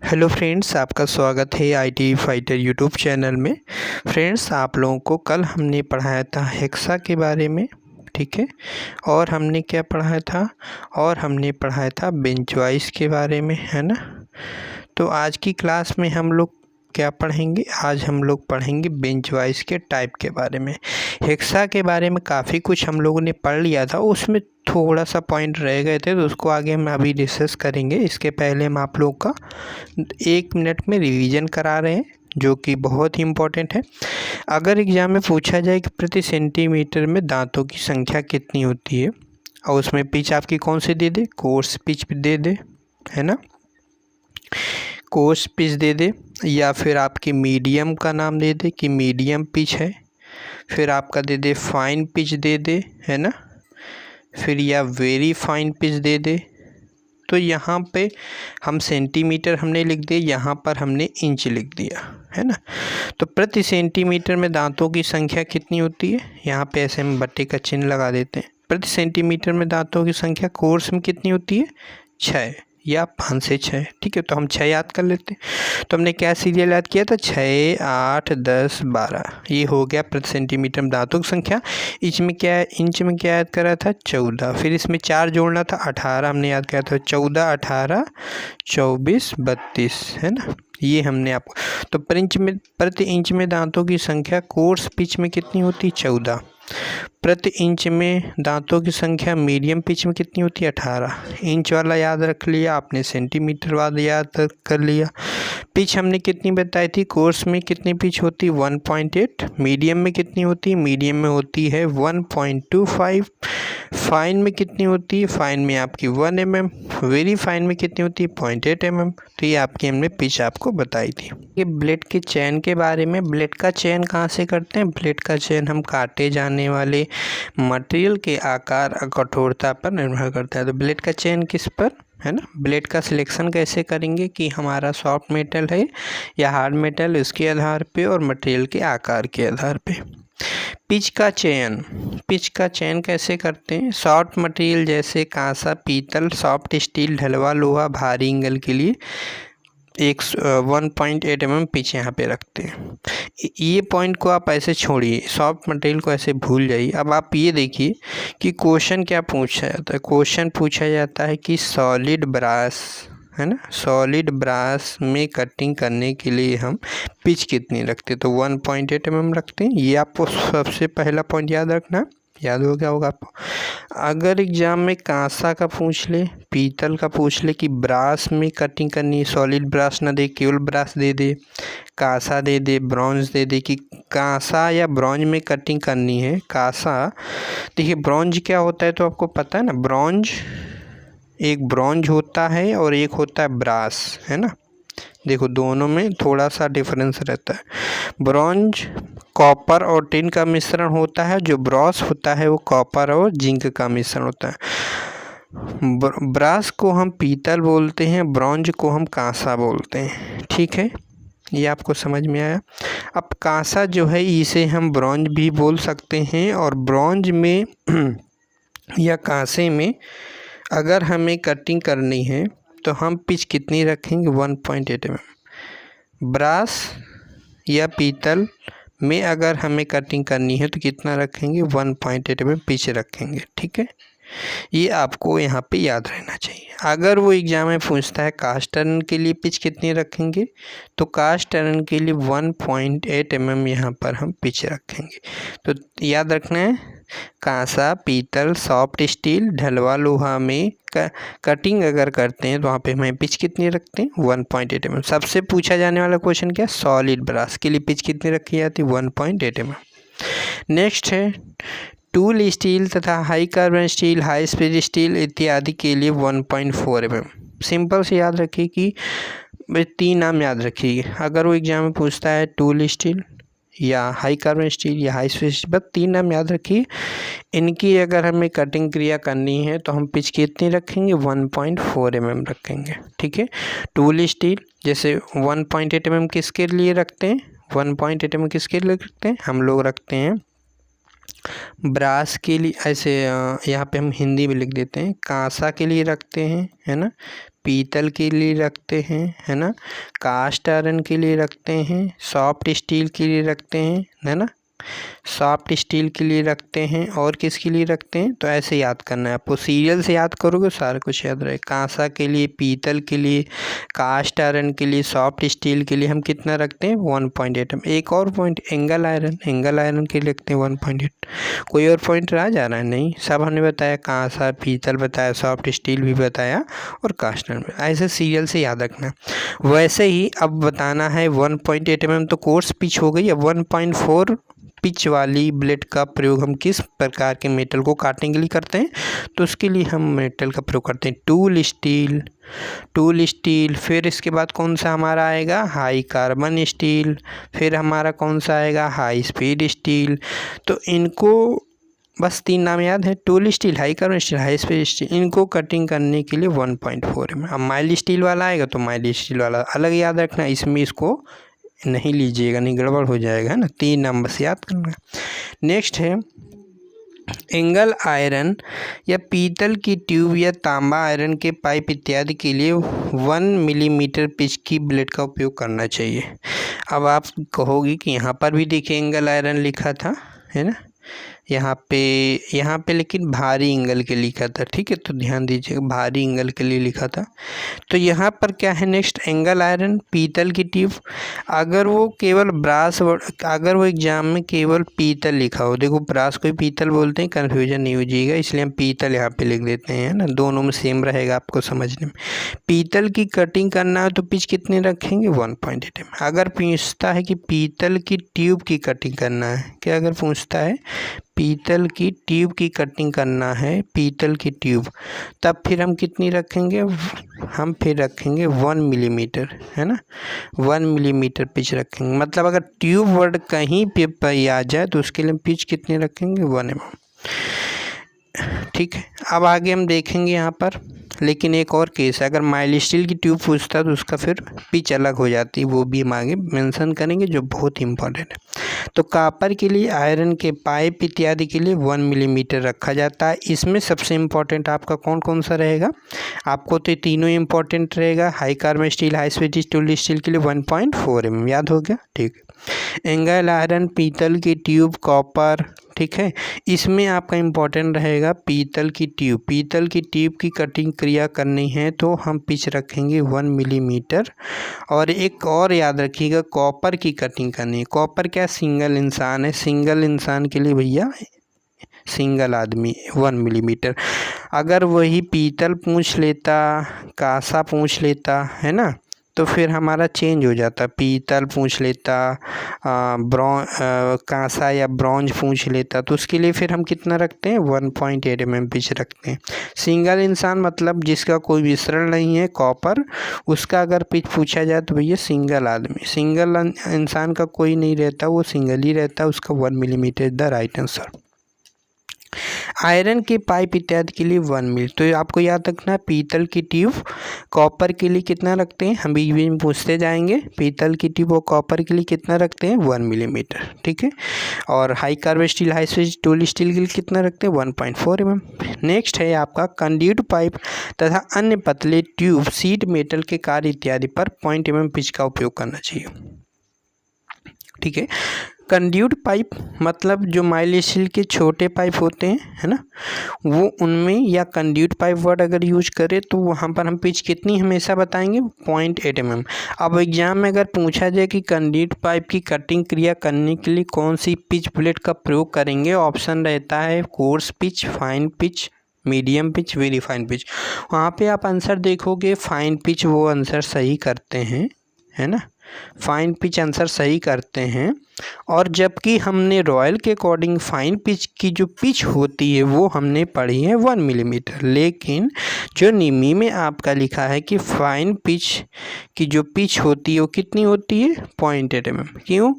Hello friends, आपका स्वागत है आईटी फाइटर यूट्यूब चैनल में। फ्रेंड्स, आप लोगों को कल हमने पढ़ाया था हेक्सा के बारे में, ठीक है। और हमने क्या पढ़ाया था? और हमने पढ़ाया था बेंच वाइज के बारे में, है ना। तो आज की क्लास में हम लोग क्या पढ़ेंगे? आज हम लोग पढ़ेंगे बेंच वाइज के टाइप के बारे में। हेक्सा के बारे में काफ़ी कुछ हम लोगों ने पढ़ लिया था, उसमें थोड़ा सा पॉइंट रह गए थे, तो उसको आगे हम अभी डिस्कस करेंगे। इसके पहले हम आप लोग का 1 मिनट में रिवीजन करा रहे हैं, जो कि बहुत ही इम्पोर्टेंट है। अगर एग्ज़ाम में पूछा जाए कि प्रति सेंटीमीटर में दांतों की संख्या कितनी होती है, और उसमें पिच आपकी कौन सी दे दे? कोर्स पिच दे दे, है ना। कोर्स पिच दे दे, या फिर आपकी मीडियम का नाम दे दे कि मीडियम पिच है। फिर आपका दे दे फाइन पिच दे दे, है ना। फिर या वेरी फाइन पिच दे दे। तो यहाँ पे हम सेंटीमीटर हमने लिख दिया, यहाँ पर हमने इंच लिख दिया, है ना। तो प्रति सेंटीमीटर में दांतों की संख्या कितनी होती है? यहाँ पे ऐसे हम बट्टे का चिन्ह लगा देते हैं। प्रति सेंटीमीटर में दांतों की संख्या कोर्स में कितनी होती है? 6 या 5 से 6, ठीक है। तो हम 6 याद कर लेते हैं। तो हमने क्या सीरियल याद किया था? 6, 8, 10, 12। ये हो गया प्रति सेंटीमीटर में दांतों की संख्या। इंच में क्या है? इंच में क्या याद करा था? 14। फिर इसमें 4 जोड़ना था, 18 हमने याद किया था। 14, 18, 24, 32, है ना। ये हमने आपको, तो प्रति इंच में दांतों की संख्या कोर्स पिच में कितनी होती? 14। प्रति इंच में दांतों की संख्या मीडियम पिच में कितनी होती है? 18। इंच वाला याद रख लिया आपने, सेंटीमीटर वाला याद कर लिया। पिच हमने कितनी बताई थी? कोर्स में कितनी पिच होती? 1.8। मीडियम में कितनी होती है? मीडियम में होती है 1.25। फाइन में कितनी होती है? फाइन में आपकी 1 mm। वेरी फाइन में कितनी होती है? 0.8 mm। तो ये आपकी हमने पिच आपको बताई थी। ये ब्लेड के चयन के बारे में, ब्लेड का चयन कहाँ से करते हैं? ब्लेड का चयन हम काटे जाने वाले मटेरियल के आकार और कठोरता पर निर्भर करता है। तो ब्लेड का चयन किस पर, है ना। ब्लेड का सिलेक्शन कैसे करेंगे कि हमारा सॉफ्ट मेटल है या हार्ड मेटल, इसके आधार पे और मटेरियल के आकार के आधार पे। पिच का चयन कैसे करते हैं? सॉफ्ट मटेरियल जैसे कांसा, पीतल, सॉफ्ट स्टील, ढलवा लोहा, भारी एंगल के लिए 1.8 mm पिच यहाँ पे रखते हैं। ये पॉइंट को आप ऐसे छोड़िए, सॉफ्ट मटेरियल को ऐसे भूल जाइए। अब आप ये देखिए कि क्वेश्चन क्या पूछा जाता है। क्वेश्चन पूछा जाता है कि सॉलिड ब्रास, है ना, सॉलिड ब्रास में कटिंग करने के लिए हम पिच कितनी रखते हैं? तो 1.8 mm रखते हैं। ये आपको सबसे पहला पॉइंट याद रखना, याद हो गया होगा आपको। अगर एग्जाम में कांसा का पूछ ले, पीतल का पूछ ले कि ब्रास में कटिंग करनी है, सॉलिड ब्रास ना दे, केवल ब्रास दे दे, कांसा दे दे, ब्रॉन्ज दे दे, कि कांसा या ब्रॉन्ज में कटिंग करनी है। कांसा, देखिए ब्रॉन्ज क्या होता है तो आपको पता है ना। ब्रॉन्ज, एक ब्रॉन्ज होता है और एक होता है ब्रास, है ना। देखो दोनों में थोड़ा सा डिफरेंस रहता है। ब्रॉन्ज कॉपर और टिन का मिश्रण होता है, जो ब्रॉस होता है वो कॉपर और जिंक का मिश्रण होता है। ब्रास को हम पीतल बोलते हैं, ब्रॉन्ज को हम कांसा बोलते हैं, ठीक है। ये आपको समझ में आया। अब कांसा जो है इसे हम ब्रॉन्ज भी बोल सकते हैं, और ब्रॉन्ज में या कांसे में अगर हमें कटिंग करनी है तो हम पिच कितनी रखेंगे? 1.8 mm। ब्रास या पीतल में अगर हमें कटिंग करनी है तो कितना रखेंगे? 1.8 mm पिच रखेंगे, ठीक है। ये आपको यहाँ पे याद रहना चाहिए। अगर वो एग्जाम में पूछता है कास्ट आयरन के लिए पिच कितनी रखेंगे, तो कास्ट आयरन के लिए 1.8 mm यहाँ पर हम पिच रखेंगे। तो याद रखना है, कांसा, पीतल, सॉफ्ट स्टील, ढलवा लोहा में कटिंग अगर करते हैं तो वहाँ पे हमें पिच कितनी रखते हैं? 1.8 mm। सबसे पूछा जाने वाला क्वेश्चन क्या? सॉलिड ब्रास के लिए पिच कितनी रखी जाती है? 1.8 mm। नेक्स्ट है टूल स्टील तथा high carbon steel, high speed steel इत्यादि के लिए 1.4 mm। सिंपल से याद रखिए कि 3 नाम याद रखिए। अगर वो एग्जाम में पूछता है टूल स्टील या हाई कार्बन स्टील या हाई स्पीड स्टील, बस 3 नाम याद रखिए। इनकी अगर हमें कटिंग क्रिया करनी है तो हम पिच कितनी रखेंगे? 1.4 mm रखेंगे, ठीक है। टूल स्टील जैसे 1.8 mm किसके लिए रखते हैं? 1.8 mm किसके लिए रखते हैं? हम लोग रखते हैं ब्रास के लिए ऐसे यहाँ पे हम हिंदी में लिख देते हैं, कांसा के लिए रखते हैं, है ना, पीतल के लिए रखते हैं, है ना, कास्ट आयरन के लिए रखते हैं, सॉफ्ट स्टील के लिए रखते हैं, है ना, सॉफ्ट स्टील के लिए रखते हैं, और किसके लिए रखते हैं, तो ऐसे याद करना है आपको, सीरियल से याद करोगे सारा कुछ याद रहे। कांसा के लिए, पीतल के लिए, कास्ट आयरन के लिए, सॉफ्ट स्टील के लिए हम कितना रखते हैं 1.8 mm। एक और पॉइंट, एंगल आयरन के लिए रखते हैं 1.8। कोई और पॉइंट रह जा रहा है? नहीं, सब हमने बताया, कांसा, पीतल बताया, सॉफ्ट स्टील भी बताया और कास्ट आयरन, ऐसे सीरियल से याद रखना। वैसे ही अब बताना है 1.8 mm, तो कोर्स पिच हो गई। अब 1.4 पिच वाली ब्लेड का प्रयोग हम किस प्रकार के मेटल को काटने के लिए करते हैं, तो उसके लिए हम मेटल का प्रयोग करते हैं टूल स्टील। फिर इसके बाद कौन सा हमारा आएगा, हाई कार्बन स्टील। फिर हमारा कौन सा आएगा, हाई स्पीड स्टील। तो इनको बस 3 नाम याद है, tool steel, high carbon steel, high speed steel. इनको कटिंग करने के लिए 1.4 mm। अब माइल्ड स्टील वाला आएगा तो माइल्ड स्टील वाला अलग याद रखना, इसमें इसको नहीं लीजिएगा, नहीं गड़बड़ हो जाएगा, है ना। 3 नंबर से याद करना। नेक्स्ट है एंगल आयरन या पीतल की ट्यूब या तांबा आयरन के पाइप इत्यादि के लिए 1 मिलीमीटर पिच की ब्लेड का उपयोग करना चाहिए। अब आप कहोगे कि यहाँ पर भी देखिए एंगल आयरन लिखा था, है ना, यहाँ पे लेकिन भारी एंगल के लिखा था, ठीक है, तो ध्यान दीजिएगा, भारी एंगल के लिए लिखा था। तो यहाँ पर क्या है, नेक्स्ट एंगल आयरन, पीतल की ट्यूब। अगर वो केवल ब्रास, अगर वो एग्जाम में केवल पीतल लिखा हो, देखो ब्रास को पीतल बोलते हैं, कन्फ्यूजन नहीं हो जाएगा, इसलिए हम पीतल यहाँ पे लिख देते हैं, ना, दोनों में सेम रहेगा आपको समझने में। पीतल की कटिंग करना है तो पिच कितने रखेंगे, 1.8 mm। अगर पूछता है कि पीतल की ट्यूब की कटिंग करना है, क्या अगर पूछता है पीतल की ट्यूब की कटिंग करना है, पीतल की ट्यूब, तब फिर हम कितनी रखेंगे, हम फिर रखेंगे 1 मिलीमीटर, है ना, 1 मिलीमीटर पिच रखेंगे। मतलब अगर ट्यूब वर्ड कहीं पे आ जाए तो उसके लिए पिच कितने रखेंगे, 1 mm, ठीक है। अब आगे हम देखेंगे यहाँ पर, लेकिन एक और केस है, अगर माइल्ड स्टील की ट्यूब पूछता तो उसका फिर पिच अलग हो जाती है, वो भी हम आगे मेंशन करेंगे, जो बहुत इंपॉर्टेंट है। तो कॉपर के लिए, आयरन के पाइप इत्यादि के लिए 1 मिलीमीटर रखा जाता है। इसमें सबसे इम्पॉर्टेंट आपका कौन कौन सा रहेगा, आपको तो तीनों इम्पॉर्टेंट रहेगा, high carbon steel, high speed steel, steel के लिए 1.4 mm, याद हो गया, ठीक। एंगल आयरन, पीतल की ट्यूब, कॉपर, ठीक है। इसमें आपका इम्पोर्टेंट रहेगा पीतल की ट्यूब। पीतल की ट्यूब की कटिंग क्रिया करनी है तो हम पिच रखेंगे 1 मिलीमीटर। और एक और याद रखिएगा, कॉपर की कटिंग करनी है। कॉपर क्या, सिंगल इंसान है, सिंगल इंसान के लिए भैया, सिंगल आदमी 1 मिलीमीटर। अगर वही पीतल पूछ लेता, कांसा पूछ लेता, है ना, तो फिर हमारा चेंज हो जाता, पीतल पूछ लेता, कांसा या ब्रॉन्ज पूछ लेता, तो उसके लिए फिर हम कितना रखते हैं, 1.8 mm पिच रखते हैं। सिंगल इंसान मतलब जिसका कोई विसरण नहीं है, कॉपर, उसका अगर पिच पूछा जाए तो भैया सिंगल आदमी, सिंगल इंसान का कोई नहीं रहता, वो सिंगल ही रहता, उसका 1 millimetre the right answer. Iron के पाइप इत्यादि के लिए 1 मिली, तो आपको याद रखना है पीतल की ट्यूब, कॉपर के लिए कितना रखते हैं, हम बीच बीच में पूछते जाएंगे, पीतल की ट्यूब और कॉपर के लिए कितना रखते हैं, 1 मिलीमीटर, ठीक है। और high carbon steel, high speed steel के लिए कितना रखते हैं, 1.4 mm। नेक्स्ट है आपका कंड्यूट पाइप तथा अन्य पतले ट्यूब, सीट मेटल के कार्य इत्यादि पर 0.1 mm पिच का उपयोग करना चाहिए, ठीक है। कंड्यूट पाइप मतलब जो माइल्ड स्टील के छोटे पाइप होते हैं, है ना, वो उनमें, या कंड्यूट पाइप वर्ड अगर यूज करें तो वहाँ पर हम पिच कितनी हमेशा बताएंगे, 0.8 mm। अब एग्जाम में अगर पूछा जाए कि कंड्यूट पाइप की कटिंग क्रिया करने के लिए कौन सी पिच ब्लेड का प्रयोग करेंगे, ऑप्शन रहता है course pitch, fine pitch, medium pitch, very fine pitch. वहाँ पे आप आंसर देखोगे फाइन पिच वो आंसर सही करते हैं, है ना, फाइन पिच आंसर सही करते हैं। और जबकि हमने रॉयल के अकॉर्डिंग फाइन पिच की जो पिच होती है वो हमने पढ़ी है 1 मिलीमीटर, लेकिन जो निमी में आपका लिखा है कि फाइन पिच की जो पिच होती है वो कितनी होती है, 0.8 mm। क्यों,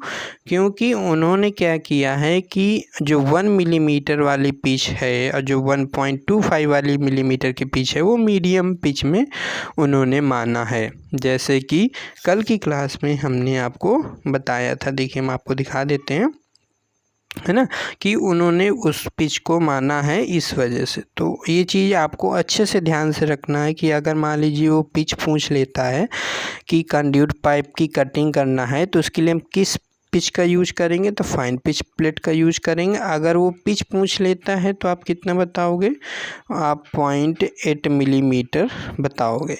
क्योंकि उन्होंने क्या किया है कि जो 1 मिलीमीटर वाली पिच है और जो 1.25 वाली मिलीमीटर की पिच है वो मीडियम पिच में उन्होंने माना है, जैसे कि कल की क्लास में हमने आपको बताया था। देखिए हम आपको दिखा देते हैं, है ना, कि उन्होंने उस पिच को माना है इस वजह से। तो ये चीज़ आपको अच्छे से ध्यान से रखना है कि अगर मान लीजिए वो पिच पूछ लेता है कि कंड्यूट पाइप की कटिंग करना है तो उसके लिए हम किस पिच का यूज करेंगे, तो फाइन पिच प्लेट का यूज करेंगे। अगर वो पिच पूछ लेता है तो आप कितना बताओगे, आप 0.8 मिलीमीटर बताओगे।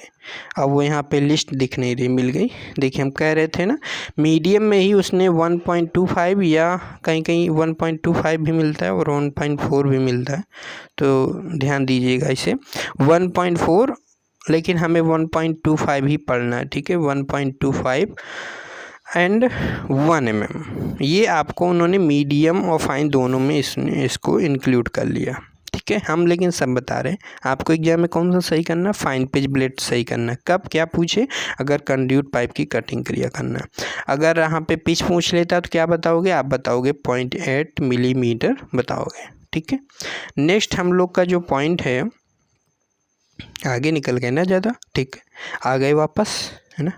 अब वो यहाँ पे लिस्ट दिख नहीं रही, मिल गई। देखिए हम कह रहे थे ना मीडियम में ही उसने 1.25 या कहीं कहीं 1.25 भी मिलता है और 1.4 भी मिलता है, तो ध्यान दीजिएगा इसे 1.4, लेकिन हमें 1.25 ही पढ़ना है, ठीक है। 1.25 एंड 1 mm, ये आपको उन्होंने मीडियम और फाइन दोनों में इसको इंक्लूड कर लिया, ठीक है। हम लेकिन सब बता रहे हैं, आपको एग्जाम में कौन सा सही करना, फाइन पिच ब्लेड सही करना। कब क्या पूछे, अगर कंड्यूट पाइप की कटिंग क्रिया करना। अगर यहाँ पे पिच पूछ लेता तो क्या बताओगे, आप बताओगे 0.8 मिलीमीटर बताओगे, ठीक है। नेक्स्ट हम लोग का जो पॉइंट है, आगे निकल गए ना ज़्यादा, ठीक है, आ गए वापस, है ना।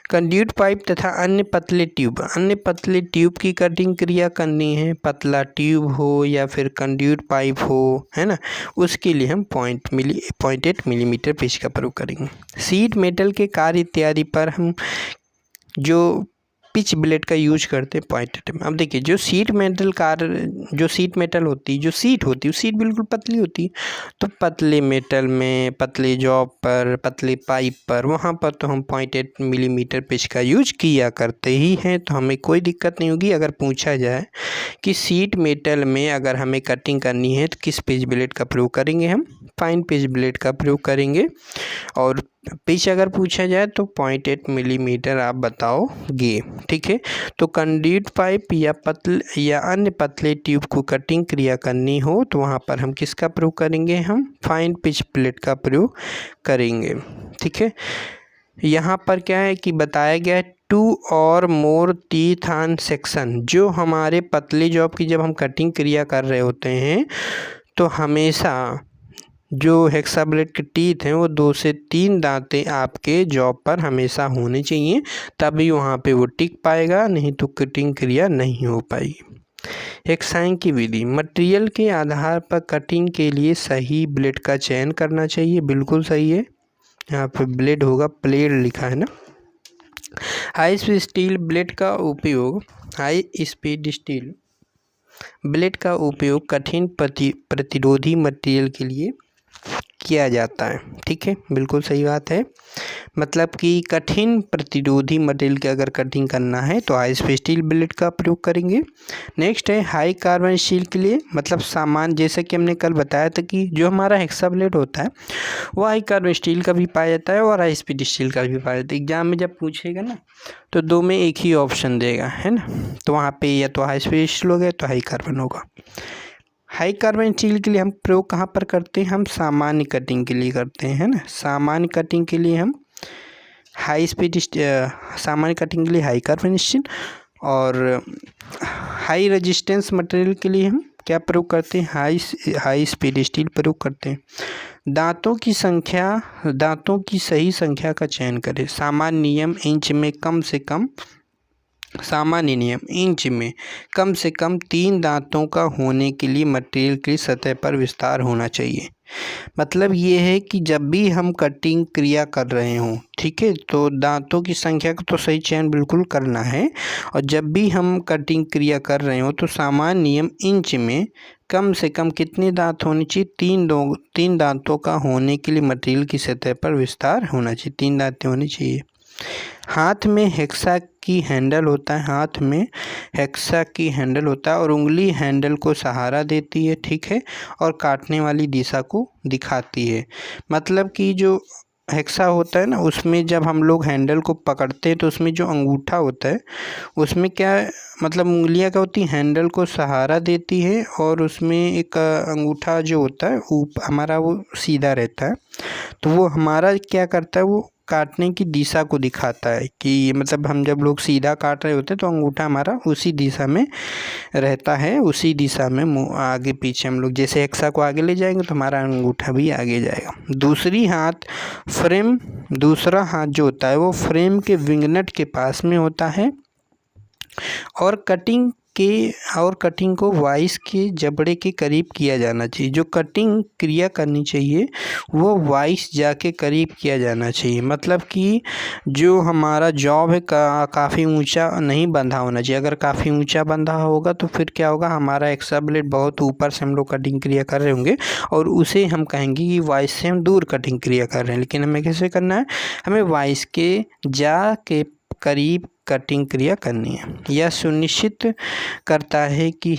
कंड्यूट पाइप तथा अन्य पतले ट्यूब की कटिंग क्रिया करनी है, पतला ट्यूब हो या फिर कंड्यूट पाइप हो, है ना, उसके लिए हम 0.8 मिलीमीटर पिच का प्रयोग करेंगे। सीट मेटल के कार्य इत्यादि पर हम जो पिच ब्लेड का यूज करते हैं 0.8 mm। अब देखिए जो सीट मेटल होती है, जो सीट होती है, सीट बिल्कुल पतली होती है, तो पतले मेटल में, पतले जॉब पर, पतले पाइप पर, वहाँ पर तो हम 0.8 मिलीमीटर पिच का यूज किया करते ही हैं, तो हमें कोई दिक्कत नहीं होगी। अगर पूछा जाए कि सीट मेटल में अगर हमें कटिंग करनी है तो किस पिच ब्लेड का प्रयोग करेंगे, हम फाइन पिच ब्लेड का प्रयोग करेंगे। और पिच अगर पूछा जाए तो 0.8 मिलीमीटर आप बताओगे, ठीक है। तो कंड्यूट पाइप या अन्य पतले ट्यूब को कटिंग क्रिया करनी हो तो वहाँ पर हम किसका प्रयोग करेंगे, हम फाइन पिच प्लेट का प्रयोग करेंगे, ठीक है। यहाँ पर क्या है कि बताया गया है 2 or more teeth on section. जो हमारे पतले जॉब की जब हम कटिंग क्रिया कर रहे होते हैं तो हमेशा जो हेक्सा ब्लेड के टीथ हैं वो 2 से 3 दांतें आपके जॉब पर हमेशा होने चाहिए, तभी वहाँ पे वो टिक पाएगा, नहीं तो कटिंग क्रिया नहीं हो पाएगी। हेक्साइंग की विधि, मटेरियल के आधार पर कटिंग के लिए सही ब्लेड का चयन करना चाहिए, बिल्कुल सही है। यहाँ पे ब्लेड होगा, प्लेड लिखा है ना। हाई स्पीड स्टील ब्लेड का उपयोग कठिन प्रतिरोधी मटेरियल के लिए किया जाता है, ठीक है, बिल्कुल सही बात है। मतलब कि कठिन प्रतिरोधी मटेरियल की अगर कटिंग करना है तो हाई स्पीड स्टील ब्लेड का प्रयोग करेंगे। नेक्स्ट है हाई कार्बन स्टील के लिए, मतलब सामान, जैसे कि हमने कल बताया था कि जो हमारा हेक्सा ब्लेड होता है वो हाई कार्बन स्टील का भी पाया जाता है और हाई स्पीड स्टील का भी पाया जाता है। एग्जाम में जब पूछेगा ना तो 2 में एक ही ऑप्शन देगा, है ना, तो वहाँ पे या तो हाई स्पीड स्टील होगा तो हाई कार्बन होगा। हाई कार्बन स्टील के लिए हम प्रयोग कहाँ पर करते हैं, हम सामान्य कटिंग के लिए करते हैं, है ना। सामान्य कटिंग के लिए हम सामान्य कटिंग के लिए हाई कार्बन स्टील, और हाई रेजिस्टेंस मटेरियल के लिए हम क्या प्रयोग करते हैं, हाई स्पीड स्टील प्रयोग करते हैं। दांतों की सही संख्या का चयन करें। सामान्य नियम इंच में कम से कम 3 दांतों का होने के लिए मटेरियल की सतह पर विस्तार होना चाहिए। मतलब ये है कि जब भी हम कटिंग क्रिया कर रहे हों, ठीक है, तो दांतों की संख्या का तो सही चयन बिल्कुल करना है। और जब भी हम कटिंग क्रिया कर रहे हों तो सामान्य नियम इंच में कम से कम कितने दांत होने चाहिए, 3 दांतों का होने के लिए मटेरियल की सतह पर विस्तार होना चाहिए, 3 दांतें होनी चाहिए। हाथ में हेक्सा की हैंडल होता है और उंगली हैंडल को सहारा देती है, ठीक है, और काटने वाली दिशा को दिखाती है। मतलब कि जो हेक्सा होता है ना, उसमें जब हम लोग हैंडल को पकड़ते हैं तो उसमें जो अंगूठा होता है उसमें क्या, मतलब उंगलियां क्या होती हैं, हैंडल को सहारा देती है, और उसमें एक अंगूठा जो होता है हमारा वो सीधा रहता है, तो वो हमारा क्या करता है, वो काटने की दिशा को दिखाता है कि मतलब हम जब लोग सीधा काट रहे होते हैं तो अंगूठा हमारा उसी दिशा में रहता है, उसी दिशा में आगे पीछे हम लोग जैसे हेक्सा को आगे ले जाएंगे तो हमारा अंगूठा भी आगे जाएगा। दूसरा हाथ जो होता है वो फ्रेम के विंगनट के पास में होता है और कटिंग को वाइस के जबड़े के करीब किया जाना चाहिए। जो कटिंग क्रिया करनी चाहिए वो वाइस जाके करीब किया जाना चाहिए। मतलब कि जो हमारा जॉब है काफ़ी ऊंचा नहीं बंधा होना चाहिए। अगर काफ़ी ऊंचा बंधा होगा तो फिर क्या होगा, हमारा एक्स्ट्रा ब्लेड बहुत ऊपर से हम लोग कटिंग क्रिया कर रहे होंगे और उसे हम कहेंगे कि वाइस से हम दूर कटिंग क्रिया कर रहे हैं। लेकिन हमें कैसे करना है, हमें वाइस के जा के करीब कटिंग क्रिया करनी है। यह सुनिश्चित करता है कि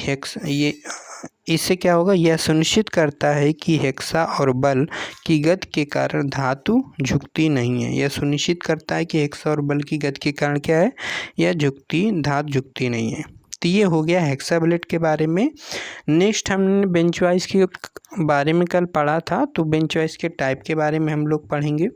इससे क्या होगा, यह सुनिश्चित करता है कि हेक्सा और बल की गति के कारण धातु झुकती नहीं है। यह सुनिश्चित करता है कि हेक्सा और बल की गति के कारण क्या है, यह धातु झुकती नहीं है। तो ये हो गया हेक्सा ब्लेड के बारे में। नेक्स्ट हमने बेंच वाइस के बारे में कल पढ़ा था, तो बेंच वाइस के टाइप के बारे में हम लोग पढ़ेंगे।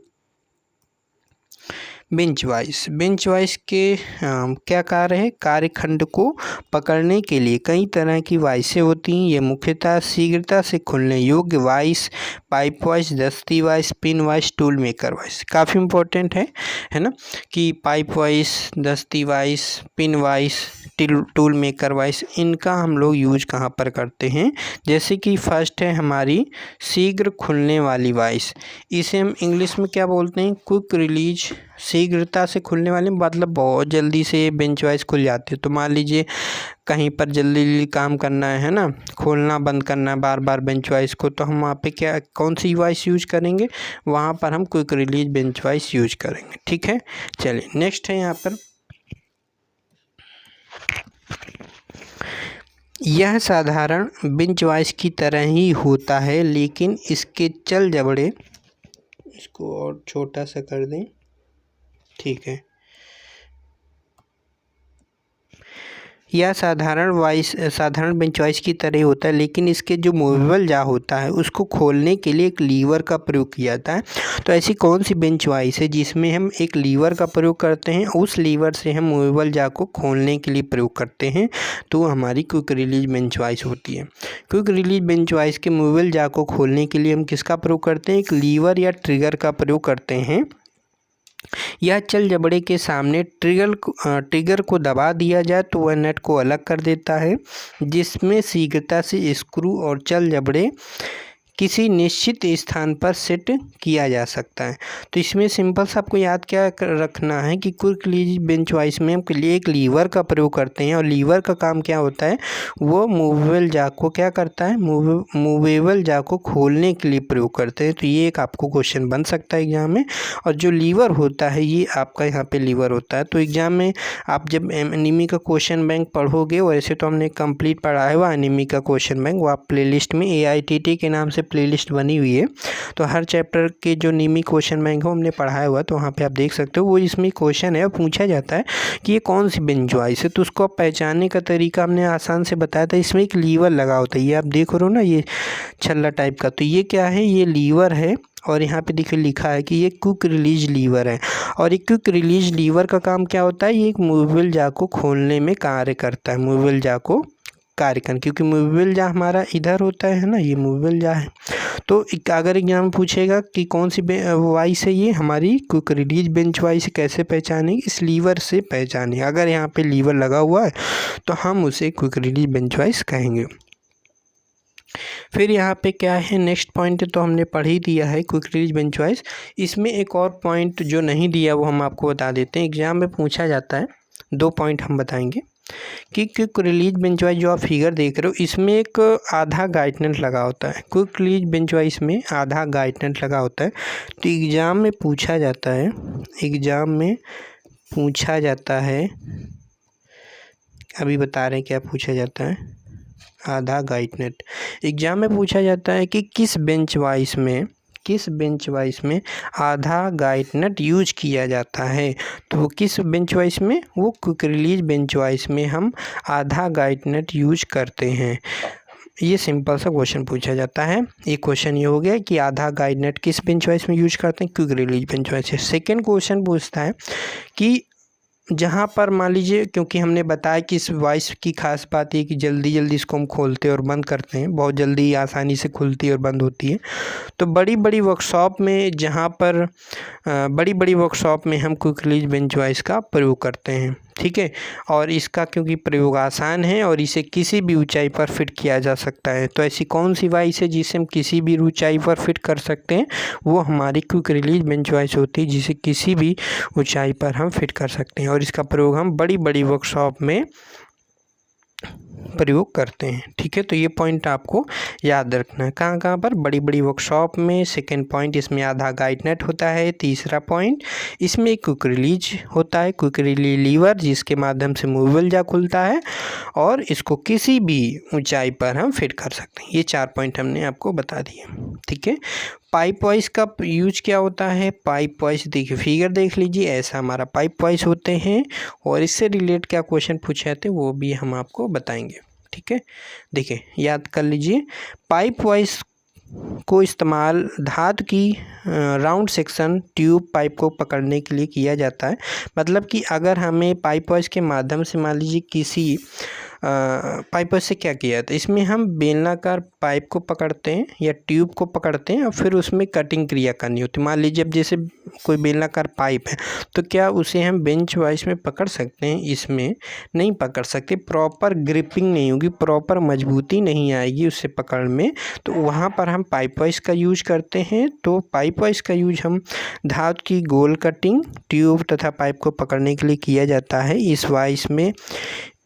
बेंच वाइस के क्या कार्य है, कार्यखंड को पकड़ने के लिए कई तरह की वाइसें होती हैं। ये मुख्यतः शीघ्रता से खुलने योग्य वाइस, पाइप वाइस, दस्ती vice, pin vice, tool maker vice. काफ़ी इम्पोर्टेंट है ना, कि पाइप वाइस, दस्ती vice, pin vice, tool maker vice, इनका हम लोग यूज कहाँ पर करते हैं। जैसे कि फर्स्ट है हमारी शीघ्र खुलने वाली वाइस। इसे हम इंग्लिश में क्या बोलते हैं, क्विक रिलीज। शीघ्रता से खुलने वाली मतलब बहुत जल्दी से बेंच वाइस खुल जाती है। तो मान लीजिए कहीं पर जल्दी काम करना है ना, खोलना बंद करना है बार बार बेंच वाइस को, तो हम वहाँ पे कौन सी वाइस यूज करेंगे, वहाँ पर हम quick release bench vice use करेंगे। ठीक है, चलिए नेक्स्ट है यहाँ पर, यह साधारण बेंच वाइस की तरह ही होता है लेकिन इसके चल जबड़े, इसको और छोटा सा कर दें, ठीक है। यह साधारण बेंच वाइस की तरह होता है लेकिन इसके जो मूवेबल जा होता है उसको खोलने के लिए एक लीवर का प्रयोग किया जाता है। तो ऐसी कौन सी बेंच वाइस है जिसमें हम एक लीवर का प्रयोग करते हैं, उस लीवर से हम मूवेबल जा को खोलने के लिए प्रयोग करते हैं, तो हमारी क्विक रिलीज बेंच वाइस होती है। क्विक रिलीज बेंच वाइस के मूवेबल जा को खोलने के लिए हम किसका प्रयोग करते हैं, एक लीवर या ट्रिगर का प्रयोग करते हैं। यह चल जबड़े के सामने ट्रिगर को दबा दिया जाए तो वह नट को अलग कर देता है, जिसमें शीघ्रता से स्क्रू और चल जबड़े किसी निश्चित स्थान पर सेट किया जा सकता है। तो इसमें सिंपल सा आपको याद क्या रखना है कि क्विक रिलीज बेंच वाइस में हम एक लीवर का प्रयोग करते हैं और लीवर का काम क्या होता है, वो मूवेबल जाक को क्या करता है, मूवेबल जाक को खोलने के लिए प्रयोग करते हैं। तो ये एक आपको क्वेश्चन बन सकता है एग्जाम में। और जो लीवर होता है ये आपका यहाँ पे लीवर होता है। तो एग्जाम में आप जब एनीमी का क्वेश्चन बैंक पढ़ोगे, वैसे तो हमने कंप्लीट पढ़ा है वो एनीमी का क्वेश्चन बैंक, वो आप प्लेलिस्ट में AITT के नाम से प्लेलिस्ट बनी हुई है। तो हर चैप्टर के जो नीमी क्वेश्चन बैंक हो हमने पढ़ाया हुआ, तो वहाँ पे आप देख सकते हो। वो इसमें क्वेश्चन है, पूछा जाता है कि ये कौन सी बेंच वाइस है, तो उसको पहचानने का तरीका हमने आसान से बताया था। इसमें एक लीवर लगा होता है, ये आप देख रहे हो ना, ये छल्ला टाइप का, तो ये क्या है, ये लीवर है। और यहाँ पे देखिए लिखा है कि ये क्विक रिलीज लीवर है। और ये क्विक रिलीज लीवर का काम क्या होता है, ये एक मूवेबल जा को खोलने में कार्य करता है, मूवेबल जा को कार्यक्रम, क्योंकि मूवेबल जा हमारा इधर होता है ना, ये मूवेबल जा है। तो अगर एग्जाम पूछेगा कि कौन सी वाइस है, ये हमारी क्विक रिलीज बेंच वाइस कैसे पहचानेंगे, इस लीवर से पहचानेंगे। अगर यहाँ पे लीवर लगा हुआ है तो हम उसे क्विक रिलीज बेंच वाइस कहेंगे। फिर यहाँ पे क्या है, नेक्स्ट पॉइंट तो हमने पढ़ ही दिया है क्विक रिलीज बेंच वाइस। इसमें एक और पॉइंट जो नहीं दिया वो हम आपको बता देते हैं, एग्जाम में पूछा जाता है। 2 पॉइंट हम बताएंगे कि क्विक रिलीज बेंच वाइस जो आप फिगर देख रहे हो, इसमें एक आधा गाइडनेट लगा होता है। क्विक रिलीज बेंच वाइस में आधा गाइडनेट लगा होता है। तो एग्ज़ाम में पूछा जाता है, अभी बता रहे हैं क्या पूछा जाता है, आधा गाइडनेट। एग्ज़ाम में पूछा जाता है कि किस बेंच वाइस में आधा गाइडनेट यूज किया जाता है। तो किस बेंच वाइस में, वो क्विक रिलीज बेंच वाइस में हम आधा गाइडनेट यूज करते हैं। ये सिंपल सा क्वेश्चन पूछा जाता है। एक क्वेश्चन ये हो गया कि आधा गाइडनेट किस बेंच वाइस में यूज करते हैं, क्विक रिलीज बेंच वाइस से। सेकेंड क्वेश्चन पूछता है कि जहाँ पर मान लीजिए, क्योंकि हमने बताया कि इस वाइस की खास बात है कि जल्दी जल्दी इसको हम खोलते और बंद करते हैं, बहुत जल्दी आसानी से खुलती और बंद होती है। तो बड़ी बड़ी वर्कशॉप में हम क्विक रिलीज बेंच वाइस का प्रयोग करते हैं। ठीक है। और इसका क्योंकि प्रयोग आसान है और इसे किसी भी ऊंचाई पर फिट किया जा सकता है, तो ऐसी कौन सी वाइस है जिसे हम किसी भी ऊंचाई पर फिट कर सकते हैं, वो हमारी क्विक रिलीज बेंच वाइस होती है, जिसे किसी भी ऊंचाई पर हम फिट कर सकते हैं। और इसका प्रयोग हम बड़ी बड़ी वर्कशॉप में प्रयोग करते हैं, ठीक है। तो ये पॉइंट आपको याद रखना है, कहाँ कहाँ पर, बड़ी बड़ी वर्कशॉप में। सेकंड पॉइंट, इसमें आधा गाइड नेट होता है। तीसरा पॉइंट, इसमें क्विक रिलीज होता है, क्विक रिलीज लीवर, जिसके माध्यम से मूवेबल जा खुलता है और इसको किसी भी ऊंचाई पर हम फिट कर सकते हैं। ये 4 पॉइंट हमने आपको बता दिए, ठीक है। पाइप वाइस का यूज क्या होता है? पाइप वाइस देखिए, फिगर देख लीजिए, ऐसा हमारा पाइप वाइस होते हैं और इससे रिलेट क्या क्वेश्चन पूछे जाते हैं वो भी हम आपको बताएंगे, ठीक है। देखिए, याद कर लीजिए, पाइप वाइस को इस्तेमाल धातु की राउंड सेक्शन ट्यूब पाइप को पकड़ने के लिए किया जाता है। मतलब कि अगर हमें पाइप वाइस के माध्यम से मान लीजिए किसी पाइप से क्या किया जाता है, इसमें हम बेलनाकार पाइप को पकड़ते हैं या ट्यूब को पकड़ते हैं और फिर उसमें कटिंग क्रिया करनी होती है। मान लीजिए अब जैसे कोई बेलनाकार पाइप है तो क्या उसे हम बेंच वाइस में पकड़ सकते हैं? इसमें नहीं पकड़ सकते, प्रॉपर ग्रिपिंग नहीं होगी, प्रॉपर मजबूती नहीं आएगी उससे पकड़ में, तो वहाँ पर हम पाइप वाइस का यूज करते हैं। तो पाइप वाइस का यूज हम धातु की गोल कटिंग ट्यूब तथा पाइप को पकड़ने के लिए किया जाता है।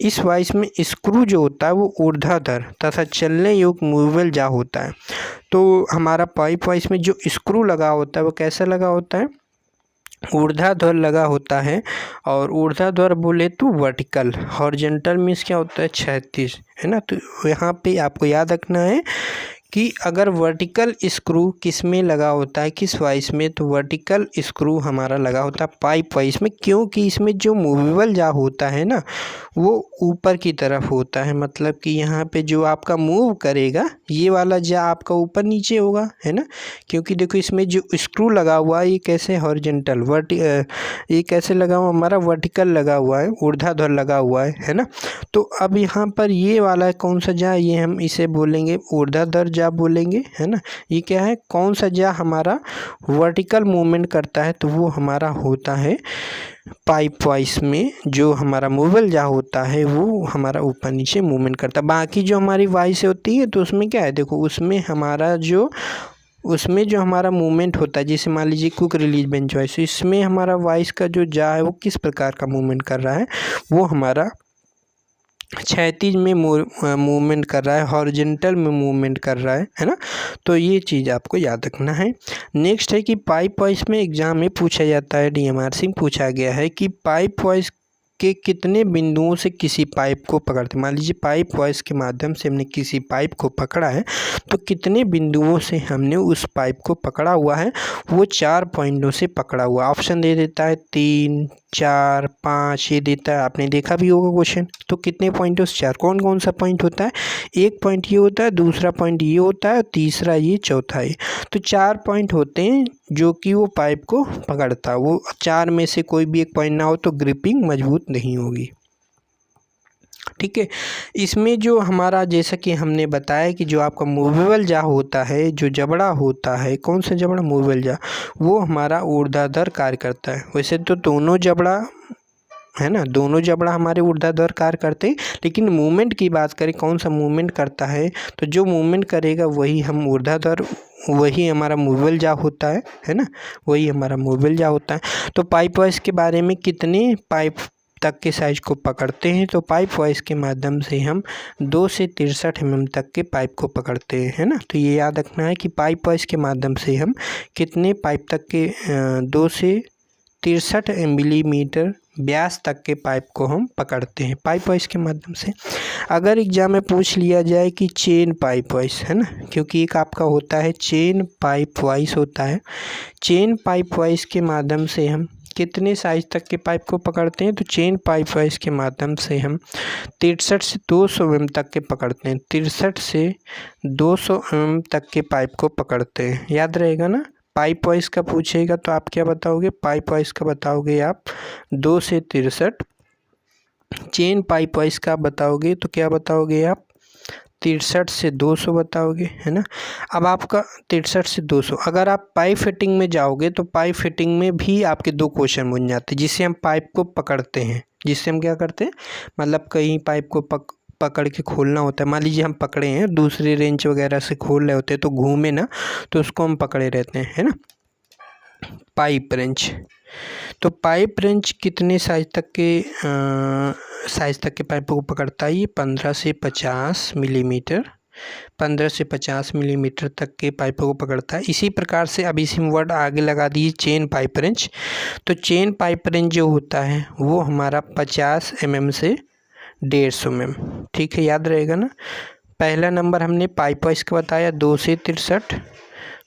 इस वाइस में स्क्रू जो होता है वो ऊर्ध्वाधर तथा चलने योग्य मूवेबल जा होता है। तो हमारा पाइप वाइस में जो स्क्रू लगा होता है वो कैसा लगा होता है? ऊर्ध्वाधर लगा होता है। और ऊर्ध्वाधर बोले तो वर्टिकल, हॉरिजॉन्टल मीन्स क्या होता है? क्षैतिज, है ना। तो यहाँ पे आपको याद रखना है कि अगर वर्टिकल स्क्रू किस में लगा होता है, किस वाइस में, तो वर्टिकल स्क्रू हमारा लगा होता है पाइप वाइस में, क्योंकि इसमें जो मूवेबल जा होता है ना वो ऊपर की तरफ होता है। मतलब कि यहाँ पे जो आपका मूव करेगा ये वाला जा आपका ऊपर नीचे होगा, है ना। क्योंकि देखो इसमें जो स्क्रू लगा हुआ है ये कैसे हॉरिजॉन्टल ये कैसे लगा हुआ, हमारा वर्टिकल लगा हुआ है, ऊर्ध्वाधर लगा हुआ है ना। तो अब यहाँ पर ये वाला कौन सा जा, ये हम इसे बोलेंगे ऊर्ध्वाधर जा बोलेंगे, है ना। ये क्या है, कौन सा जा हमारा वर्टिकल मूवमेंट करता है, तो वो हमारा होता है पाइप वाइस में जो हमारा मूवेबल जा होता है वो हमारा ऊपर नीचे मूवमेंट करता है। बाकी जो हमारी वाइस होती है तो उसमें क्या है, देखो उसमें जो हमारा मूवमेंट होता है, जैसे मान लीजिए क्विक रिलीज बेंच वाइस, इसमें हमारा वाइस का जो जा है वो किस प्रकार का मूवमेंट कर रहा है, वो हमारा क्षैतिज में मूवमेंट कर रहा है, हॉरिजॉन्टल में मूवमेंट कर रहा है ना। तो ये चीज़ आपको याद रखना है। नेक्स्ट है कि पाइप वाइस में एग्जाम में पूछा जाता है, DMRC में पूछा गया है कि पाइप वाइस के कितने बिंदुओं से किसी पाइप को पकड़ते। मान लीजिए पाइप वाइस के माध्यम से हमने किसी पाइप को पकड़ा है तो कितने बिंदुओं से हमने उस पाइप को पकड़ा हुआ है, वो 4 पॉइंटों से पकड़ा हुआ। ऑप्शन दे देता है 3, 4, 5 ये देता है, आपने देखा भी होगा क्वेश्चन। तो कितने पॉइंटों से 4, कौन कौन सा पॉइंट होता है? एक पॉइंट ये होता है, दूसरा पॉइंट ये होता है और तीसरा ये, चौथा ये। तो 4 पॉइंट होते हैं जो कि वो पाइप को पकड़ता है। वो 4 में से कोई भी एक पॉइंट ना हो तो ग्रिपिंग मजबूत नहीं होगी, ठीक है। इसमें जो हमारा, जैसा कि हमने बताया कि जो आपका मूवेबल जा होता है, जो जबड़ा होता है, कौन सा जबड़ा? मूवेबल जा, वो हमारा ऊर्ध्वाधर कार्य करता है। वैसे तो दोनों जबड़ा है ना, दोनों जबड़ा हमारे ऊर्ध्वाधर कार्य करते हैं, लेकिन मूवमेंट की बात करें कौन सा मूवमेंट करता है, तो जो मूवमेंट करेगा वही हम ऊर्ध्वाधर, वही हमारा मूवेबल जा होता है ना, वही हमारा मूवेबल जा होता है। तो पाइप वाइस के बारे में, कितने पाइप तक के साइज को पकड़ते हैं, तो पाइप वाइस के माध्यम से हम 2 से 63 mm तक के पाइप को पकड़ते हैं, है ना। तो ये याद रखना है कि पाइप वाइस के माध्यम से हम कितने पाइप तक के 2 से 63 मिलीमीटर व्यास तक के पाइप को हम पकड़ते हैं पाइप वाइस के माध्यम से। अगर एग्जाम में पूछ लिया जाए कि चेन पाइप वाइस, है ना, क्योंकि एक आपका होता है चेन पाइप वाइस होता है, चेन पाइप वाइस के माध्यम से हम कितने साइज तक के पाइप को पकड़ते हैं, तो चेन पाइप वाइस के माध्यम से हम 63 से 200 mm तक के पकड़ते हैं, 63 से 200 mm तक के पाइप को पकड़ते हैं। याद रहेगा ना। पाइप वाइस का पूछेगा तो आप क्या बताओगे? पाइप वाइस का बताओगे आप 2 से 63, चेन पाइप वाइस का बताओगे तो क्या बताओगे आप? 63 से 200 बताओगे, है ना। अब आपका 63 से 200, अगर आप पाइप फिटिंग में जाओगे तो पाइप फिटिंग में भी आपके 2 क्वेश्चन बन जाते हैं, जिससे हम पाइप को पकड़ते हैं, जिससे हम क्या करते हैं, मतलब कहीं पाइप को पकड़ के खोलना होता है। मान लीजिए हम पकड़े हैं, दूसरे रेंच वगैरह से खोल रहे होते हैं तो घूमे ना, तो उसको हम पकड़े रहते हैं, है ना। पाइप रेंच, तो पाइप रेंच कितने साइज तक के पाइपों को पकड़ता है? ये 15 से 50 मिलीमीटर 15 से 50 मिलीमीटर तक के पाइपों को पकड़ता है। इसी प्रकार से अब इसी वर्ड आगे लगा दिए चेन पाइप रेंच। तो चेन पाइप रेंच जो होता है वो हमारा 50 mm से 150 mm, ठीक है, याद रहेगा ना। पहला नंबर हमने पाइप वाइज का बताया 2 से 63,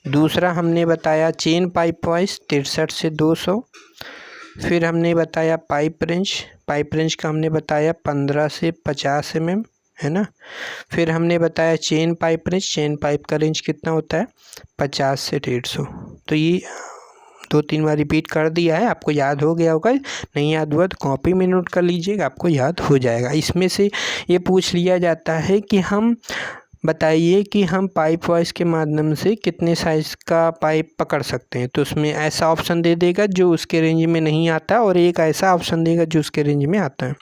दूसरा हमने बताया चेन पाइप वाइज 63 से 200, फिर हमने बताया पाइप रेंज का हमने बताया 15 से 50 mm, है ना। फिर हमने बताया चेन पाइप का रेंज कितना होता है? 50 से 150। तो ये 2-3 बार रिपीट कर दिया है, आपको याद हो गया होगा। नहीं याद हुआ तो कॉपी में नोट कर लीजिएगा, आपको याद हो जाएगा। इसमें से ये पूछ लिया जाता है कि हम बताइए कि हम पाइप वॉइस के माध्यम से कितने साइज़ का पाइप पकड़ सकते हैं। तो उसमें ऐसा ऑप्शन दे देगा जो उसके रेंज में नहीं आता, और एक ऐसा ऑप्शन देगा जो उसके रेंज में आता है।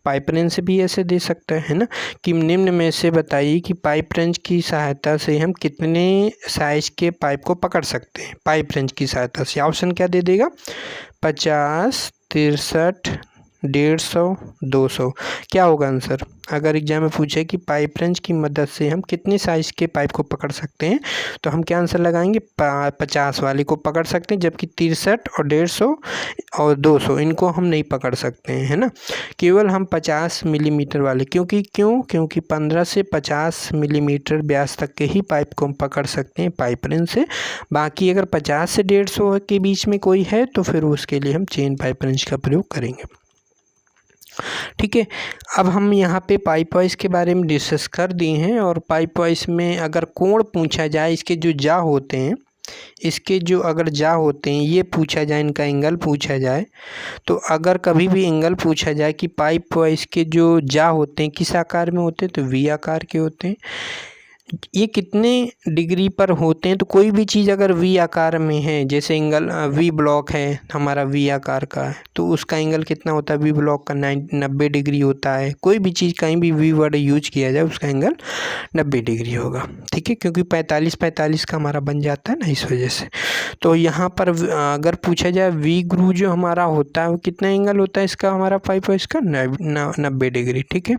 पाइप रेंज से भी ऐसे दे सकता है ना, कि निम्न में से बताइए कि पाइप रेंज की सहायता से हम कितने साइज़ के पाइप को पकड़ सकते हैं। पाइप रेंज की सहायता से ऑप्शन क्या दे देगा? 50, 63, 150, 200। क्या होगा आंसर? अगर एग्जाम में पूछे कि पाइप रेंज की मदद से हम कितने साइज़ के पाइप को पकड़ सकते हैं, तो हम क्या आंसर लगाएंगे? 50 वाले को पकड़ सकते हैं, जबकि 63 और 150 और 200 इनको हम नहीं पकड़ सकते हैं, है ना। केवल हम 50 मिलीमीटर वाले, क्योंकि 15 से 50 मिलीमीटर व्यास तक के ही पाइप को हम पकड़ सकते हैं पाइप रेंज से। बाकी अगर 50 से 150 के बीच में कोई है तो फिर उसके लिए हम चेन पाइप रेंज का प्रयोग करेंगे, ठीक है। अब हम यहाँ पे पाइप वाइज के बारे में डिस्कस कर दिए हैं, और पाइप वाइज में अगर कोण पूछा जाए, इसके जो जा होते हैं, ये पूछा जाए, इनका एंगल पूछा जाए, तो अगर कभी भी एंगल पूछा जाए कि पाइप वाइज के जो जा होते हैं किस आकार में होते हैं, तो वी आकार के होते हैं। ये कितने डिग्री पर होते हैं? तो कोई भी चीज़ अगर वी आकार में है, जैसे एंगल वी ब्लॉक है हमारा वी आकार का, तो उसका एंगल कितना होता है? वी ब्लॉक का 90 डिग्री होता है। कोई भी चीज़ कहीं भी वी वर्ड यूज किया जाए उसका एंगल 90 डिग्री होगा, ठीक है, क्योंकि 45 का हमारा बन जाता है ना, इस वजह से। तो यहाँ पर अगर पूछा जाए वी ग्रू जो हमारा होता है वो कितना एंगल होता है इसका, हमारा पाइप वाइज का 90 डिग्री, ठीक है।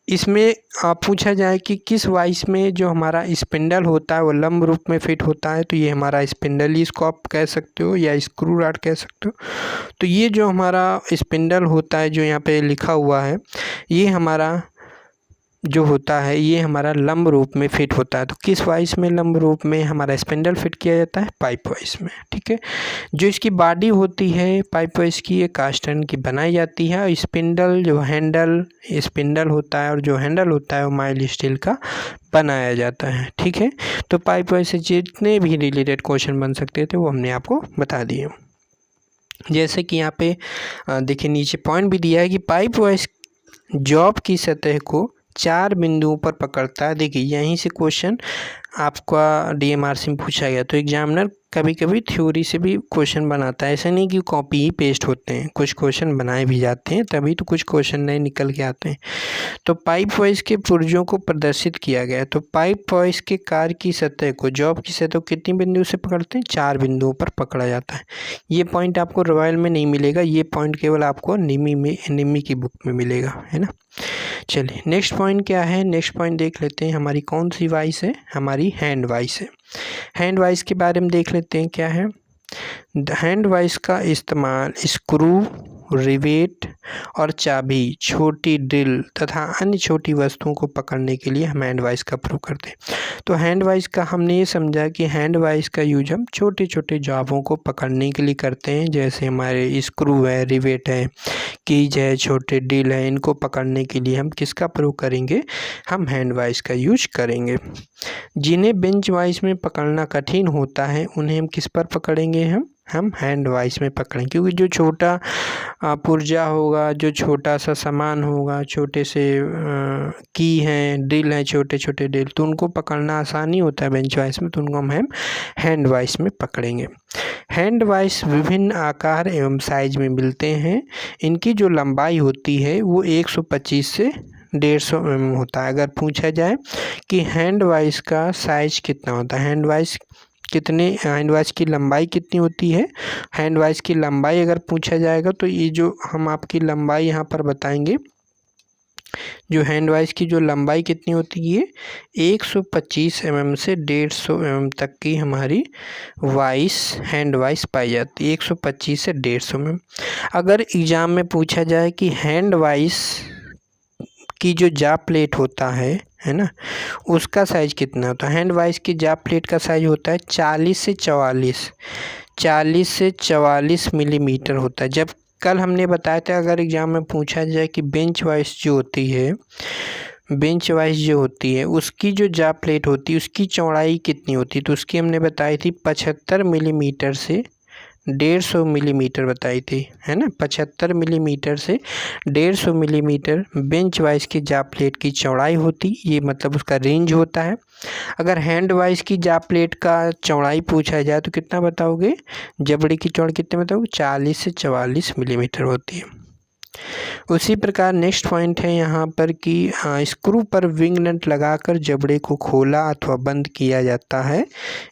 इसमें पूछा जाए कि किस वाइस में जो हमारा स्पिंडल होता है वो लंब रूप में फिट होता है, तो ये हमारा स्पिंडल ही इसको आप कह सकते हो, या स्क्रू रॉड कह सकते हो। तो ये जो हमारा स्पिंडल होता है जो यहाँ पे लिखा हुआ है, ये हमारा जो होता है ये हमारा लंब रूप में फिट होता है। तो किस वाइस में लंब रूप में हमारा स्पिंडल फिट किया जाता है? पाइप वाइस में, ठीक है। जो इसकी बॉडी होती है पाइप वाइस की, ये कास्ट आयरन की बनाई जाती है, और स्पिंडल होता है और जो हैंडल होता है वो माइल्ड स्टील का बनाया जाता है, ठीक है। तो पाइप वाइस से जितने भी रिलेटेड क्वेश्चन बन सकते थे वो हमने आपको बता दिए। जैसे कि यहाँ पे देखिए नीचे पॉइंट भी दिया है कि पाइप वाइस जॉब की सतह को 4 बिंदुओं पर पकड़ता है। देखिए यहीं से क्वेश्चन आपका डीएमआरसी में पूछा गया, तो एग्जामिनर कभी कभी थ्योरी से भी क्वेश्चन बनाता है, ऐसा नहीं कि कॉपी ही पेस्ट होते हैं, कुछ क्वेश्चन बनाए भी जाते हैं, तभी तो कुछ क्वेश्चन नए निकल के आते हैं। तो पाइप वाइस के पुर्जों को प्रदर्शित किया गया। तो पाइप वाइस के कार की सतह को, जॉब की सतह को कितनी बिंदु से पकड़ते हैं? 4 बिंदुओं पर पकड़ा जाता है। ये पॉइंट आपको रॉयल में नहीं मिलेगा, ये पॉइंट केवल आपको निमी की बुक में मिलेगा, है ना। चलिए नेक्स्ट पॉइंट क्या है? नेक्स्ट पॉइंट देख लेते हैं, हमारी कौन सी वाइस है? हमारी हैंड वाइस है। हैंड वाइस के बारे में देख लेते हैं क्या है। हैंड वाइस का इस्तेमाल स्क्रू, रिवेट और चाबी, छोटी ड्रिल तथा अन्य छोटी वस्तुओं को पकड़ने के लिए हम हैंड वाइस का प्रयोग करते हैं। तो हैंड वाइस का हमने ये समझा कि हैंड वाइस का यूज हम छोटे छोटे जॉबों को पकड़ने के लिए करते हैं, जैसे हमारे स्क्रू है, रिवेट है, कीज है, छोटे ड्रिल है, इनको पकड़ने के लिए हम किसका प्रयोग करेंगे? हम हैंड वाइस का यूज करेंगे। जिन्हें बेंच वाइस में पकड़ना कठिन होता है उन्हें हम किस पर पकड़ेंगे? हम हम हैंड वाइस में पकड़ें, क्योंकि जो छोटा पुर्जा होगा, जो छोटा सा सामान होगा, छोटे से की हैं, ड्रिल हैं, छोटे छोटे ड्रिल, तो उनको पकड़ना आसानी होता है बेंच वाइस में, तो उनको हम हैंड वाइस में पकड़ेंगे। हैंड वाइस विभिन्न आकार एवं साइज में मिलते हैं। इनकी जो लंबाई होती है वो 125 से 150 mm होता है। अगर पूछा जाए कि हैंड वाइस का साइज कितना होता है, हैंड वाइस की लंबाई कितनी होती है, हैंड वाइस की लंबाई अगर पूछा जाएगा तो ये जो हम आपकी लंबाई यहाँ पर बताएंगे, जो हैंड वाइस की जो लंबाई कितनी होती है 125 mm से 150 mm तक की हमारी हैंड वाइस पाई जाती है, 125 से 150 mm। अगर एग्ज़ाम में पूछा जाए कि हैंड वाइस की जो जा प्लेट होता है ना, उसका साइज़ कितना होता है, हैंड वाइस की जा प्लेट का साइज़ होता है 40 से 44 मिलीमीटर होता है। जब कल हमने बताया था अगर एग्ज़ाम में पूछा जाए कि बेंच वाइस जो होती है उसकी जो जा प्लेट होती है उसकी चौड़ाई कितनी होती है, तो उसकी हमने बताई थी 75 मिलीमीटर से 150 मिलीमीटर बताई थी, है ना। 75 मिलीमीटर से 150 मिलीमीटर बेंच वाइस की जा प्लेट की चौड़ाई होती, ये मतलब उसका रेंज होता है। अगर हैंड वाइस की जा प्लेट का चौड़ाई पूछा जाए तो कितना बताओगे, जबड़े की चौड़ाई कितने बताओगे, 40 से 44 मिलीमीटर होती है। उसी प्रकार नेक्स्ट पॉइंट है यहाँ पर कि स्क्रू पर विंग नट लगाकर जबड़े को खोला अथवा बंद किया जाता है।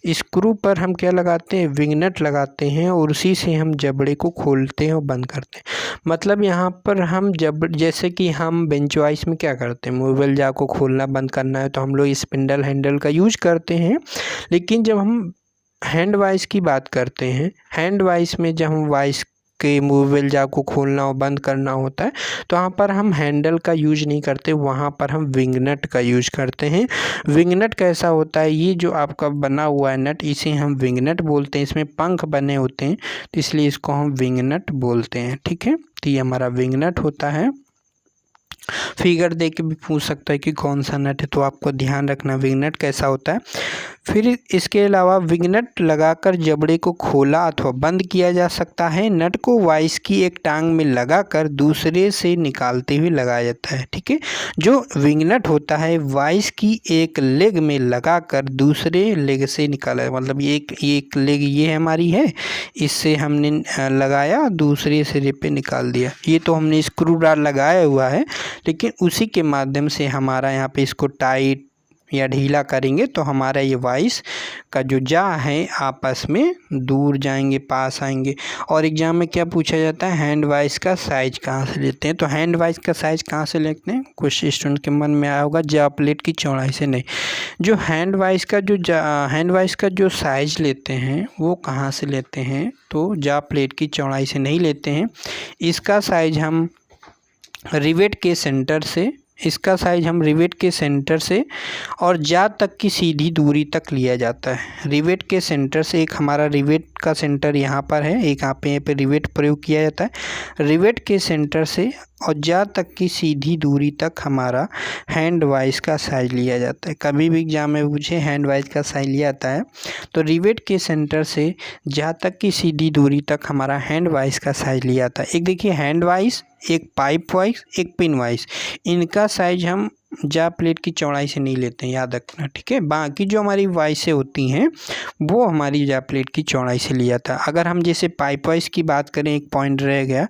स्क्रू पर हम क्या लगाते हैं, विंग नट लगाते हैं और उसी से हम जबड़े को खोलते हैं और बंद करते हैं। मतलब यहाँ पर हम जैसे कि हम बेंच वाइस में क्या करते हैं, मूवेबल जा को खोलना बंद करना है तो हम लोग स्पिंडल हैंडल का यूज करते हैं। लेकिन जब हम हैंड वाइस की बात करते हैं, हैंड वाइस में जब हम वाइस के मूवेबल जा को खोलना और बंद करना होता है तो वहाँ पर हम हैंडल का यूज नहीं करते, वहाँ पर हम विंग नट का यूज करते हैं। विंग नट कैसा होता है, ये जो आपका बना हुआ है नट, इसे हम विंग नट बोलते हैं। इसमें पंख बने होते हैं तो इसलिए इसको हम विंग नट बोलते हैं, ठीक है। तो ये हमारा विंग नट होता है। फिगर देख के भी पूछ सकता है कि कौन सा नट है, तो आपको ध्यान रखना विंग नट कैसा होता है। फिर इसके अलावा विंग नट लगाकर जबड़े को खोला अथवा बंद किया जा सकता है। नट को वाइस की एक टांग में लगाकर दूसरे से निकालते हुए लगाया जाता है, ठीक है। जो विंग नट होता है वाइस की एक लेग में लगाकर दूसरे लेग से निकाला, मतलब एक लेग ये हमारी है, इससे हमने लगाया दूसरे सिरे पे निकाल दिया। ये तो हमने स्क्रू ड्राइवर लगाया हुआ है, लेकिन उसी के माध्यम से हमारा यहाँ पे इसको टाइट या ढीला करेंगे तो हमारा ये वाइस का जो जा है आपस में दूर जाएंगे, पास आएंगे। और एग्ज़ाम में क्या पूछा जाता है, हैंड वाइस का साइज कहाँ से लेते हैं, तो हैंड वाइस का साइज कहाँ से लेते हैं, कुछ स्टूडेंट के मन में आया होगा जा प्लेट की चौड़ाई से। नहीं, जो हैंड वाइस का जो साइज लेते हैं वो कहाँ से लेते हैं, तो जा प्लेट की चौड़ाई से नहीं लेते हैं। इसका साइज हम रिवेट के सेंटर से और जा तक की सीधी दूरी तक लिया जाता है। रिवेट के सेंटर से, एक हमारा रिवेट का सेंटर यहाँ पर है, एक यहाँ पे रिवेट प्रयोग किया जाता है। रिवेट के सेंटर से और जा तक की सीधी दूरी तक हमारा हैंड वाइस का साइज लिया जाता है। कभी भी एग्जाम में पूछे हैंड वाइस का साइज लिया जाता है तो रिवेट के सेंटर से जा तक की सीधी दूरी तक हमारा हैंड वाइस का साइज लिया जाता है। एक देखिए हैंड वाइस, एक पाइप वाइस, एक पिन वाइस, इनका साइज हम जा प्लेट की चौड़ाई से नहीं लेते हैं, याद रखना, ठीक है। बाकी जो हमारी वाइसें होती हैं वो हमारी जा प्लेट की चौड़ाई से लिया था। अगर हम जैसे पाइप वाइस की बात करें, एक पॉइंट रह गया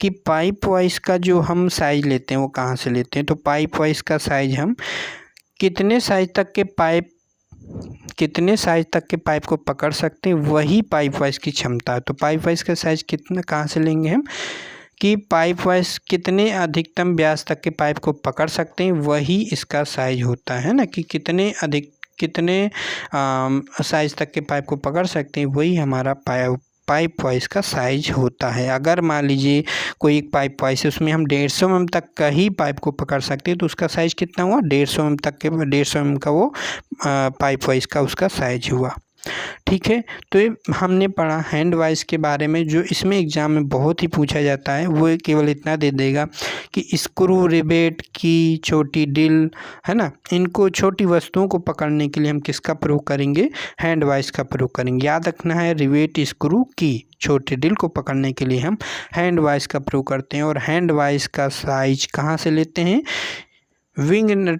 कि पाइप वाइस का जो हम साइज लेते हैं वो कहाँ से लेते हैं, तो पाइप वाइस का साइज हम कितने साइज तक के पाइप को पकड़ सकते हैं, वही पाइप वाइस की क्षमता है। तो पाइप वाइस का साइज कितना कहाँ से लेंगे हम, कि पाइप वाइस कितने अधिकतम व्यास तक के पाइप को पकड़ सकते हैं, वही इसका साइज होता है ना, कि कितने साइज तक के पाइप को पकड़ सकते हैं, वही हमारा पाइप वाइस का साइज होता है। अगर मान लीजिए कोई एक पाइप वाइस है, उसमें हम 150 mm तक का ही पाइप को पकड़ सकते हैं, तो उसका साइज कितना हुआ, 150 mm तक के 150 mm का वो पाइप वाइस का उसका साइज हुआ। ठीक है। तो ये हमने पढ़ा हैंड वाइस के बारे में, जो इसमें एग्ज़ाम में बहुत ही पूछा जाता है। वो केवल इतना दे देगा कि स्क्रू, रिवेट की, छोटी ड्रिल, है ना, इनको छोटी वस्तुओं को पकड़ने के लिए हम किसका प्रयोग करेंगे? हैंड वाइस का प्रयोग करेंगे। याद रखना है, रिवेट, स्क्रू की, छोटे ड्रिल को पकड़ने के लिए हम हैंड वाइस का प्रयोग करते हैं। और हैंड वाइस का साइज कहाँ से लेते हैं? विंग नट,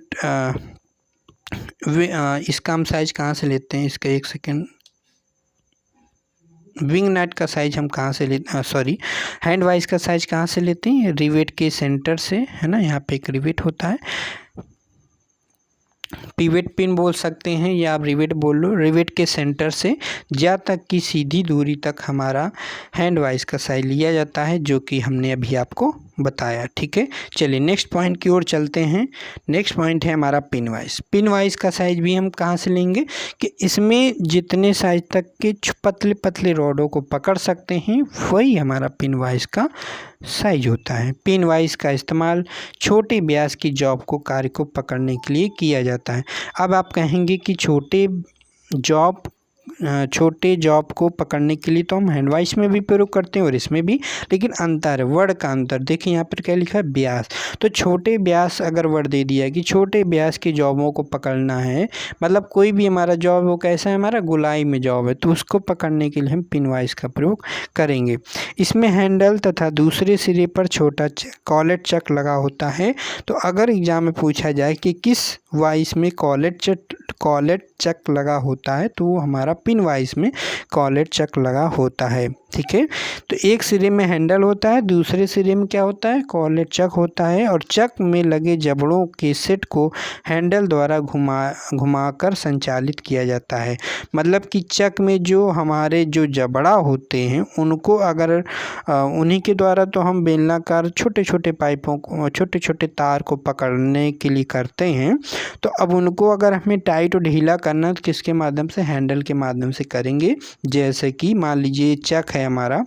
इसका हम साइज कहाँ से लेते हैं? इसका एक सेकेंड। विंग नट का साइज हम कहाँ से लेते हैं? सॉरी, हैंड वाइस का साइज कहाँ से लेते हैं? रिवेट के सेंटर से, है ना। यहाँ पे एक रिवेट होता है, पिवेट पिन बोल सकते हैं या आप रिवेट बोल लो। रिवेट के सेंटर से जा तक की सीधी दूरी तक हमारा हैंड वाइस का साइज लिया जाता है, जो कि हमने अभी आपको बताया। ठीक है, चलिए नेक्स्ट पॉइंट की ओर चलते हैं। नेक्स्ट पॉइंट है हमारा पिन वाइस। पिन वाइस का साइज भी हम कहाँ से लेंगे? कि इसमें जितने साइज तक के पतले पतले रॉडों को पकड़ सकते हैं, वही हमारा पिन वाइस का साइज होता है। पिन वाइस का इस्तेमाल छोटे व्यास की जॉब को, कार्य को पकड़ने के लिए किया जाता है। अब आप कहेंगे कि छोटे जॉब को पकड़ने के लिए तो हम हैंड वाइस में भी प्रयोग करते हैं और इसमें भी, लेकिन अंतर है, वर्ड का अंतर। देखिए यहाँ पर क्या लिखा है? व्यास। तो छोटे व्यास अगर वर्ड दे दिया कि छोटे व्यास की जॉबों को पकड़ना है, मतलब कोई भी हमारा जॉब हो, कैसा है, हमारा गोलाई में जॉब है, तो उसको पकड़ने के लिए हम पिन वाइस का प्रयोग करेंगे। इसमें हैंडल तथा दूसरे सिरे पर छोटा कॉलेट चक लगा होता है। तो अगर एग्जाम में पूछा जाए कि किस वाइस में कॉलेट चक लगा होता है, तो वो हमारा पिन वाइस में कॉलेट चक लगा होता है। ठीक है, तो एक सिरे में हैंडल होता है, दूसरे सिरे में क्या होता है? कॉलेट चक होता है। और चक में लगे जबड़ों के सेट को हैंडल द्वारा घुमाकर संचालित किया जाता है। मतलब कि चक में जो हमारे जो जबड़ा होते हैं, उनको अगर उन्हीं के द्वारा तो हम बेलनाकार छोटे छोटे पाइपों को, छोटे छोटे तार को पकड़ने के लिए करते हैं। तो अब उनको अगर हमें टाइट और ढीला करना है, तो किसके माध्यम से? हैंडल के माध्यम से करेंगे। जैसे कि मान लीजिए चक है हमारा,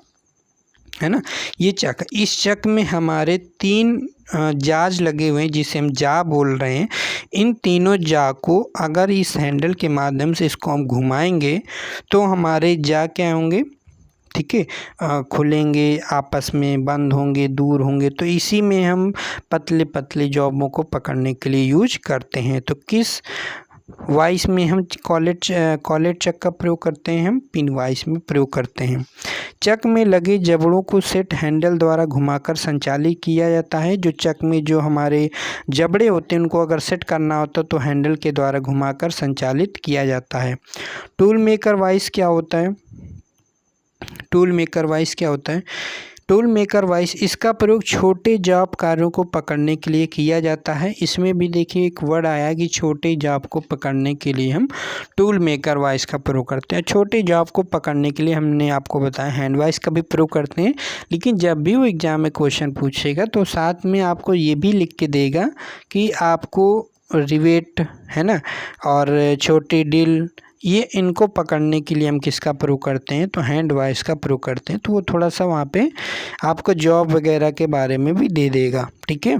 है ना, ये चक, इस चक में हमारे 3 जाज लगे हुए हैं, जिसे हम जा बोल रहे हैं। इन तीनों जा को अगर इस हैंडल के माध्यम से इसको हम घुमाएंगे, तो हमारे जा क्या होंगे? ठीक है, खुलेंगे, आपस में बंद होंगे, दूर होंगे। तो इसी में हम पतले पतले जॉबों को पकड़ने के लिए यूज करते हैं। तो किस वाइस में हम कॉलेट चक का प्रयोग करते हैं? हम पिन वाइस में प्रयोग करते हैं। चक में लगे जबड़ों को सेट हैंडल द्वारा घुमाकर संचालित किया जाता है। जो चक में जो हमारे जबड़े होते हैं, उनको अगर सेट करना होता तो हैंडल के द्वारा घुमाकर संचालित किया जाता है। टूल मेकर वाइस क्या होता है? टूल मेकर वाइस क्या होता है? टूल मेकर वाइस, इसका प्रयोग छोटे जॉब कार्यों को पकड़ने के लिए किया जाता है। इसमें भी देखिए एक वर्ड आया कि छोटे जॉब को पकड़ने के लिए हम टूल मेकर वाइस का प्रयोग करते हैं। छोटे जॉब को पकड़ने के लिए हमने आपको बताया हैंड वाइस का भी प्रयोग करते हैं। लेकिन जब भी वो एग्जाम में क्वेश्चन पूछेगा, तो साथ में आपको ये भी लिख के देगा कि आपको रिवेट, है ना, और छोटी ड्रिल, ये इनको पकड़ने के लिए हम किसका प्रयोग करते हैं? तो हैंड वाइस का प्रयोग करते हैं। तो वो थोड़ा सा वहाँ पे आपको जॉब वगैरह के बारे में भी दे देगा। ठीक है,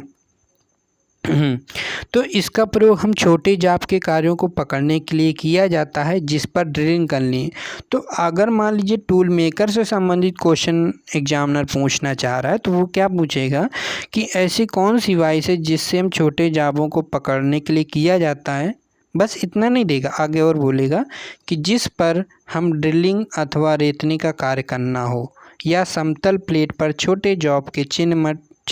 तो इसका प्रयोग हम छोटे जॉब के कार्यों को पकड़ने के लिए किया जाता है, जिस पर ड्रिलिंग करनी है। तो अगर मान लीजिए टूल मेकर से संबंधित क्वेश्चन एग्जामिनर पूछना चाह रहा है, तो वो क्या पूछेगा कि ऐसी कौन सी वाइस है जिससे हम छोटे जॉबों को पकड़ने के लिए किया जाता है। बस इतना नहीं देगा, आगे और बोलेगा कि जिस पर हम ड्रिलिंग अथवा रेतने का कार्य करना हो, या समतल प्लेट पर छोटे जॉब के चिन्ह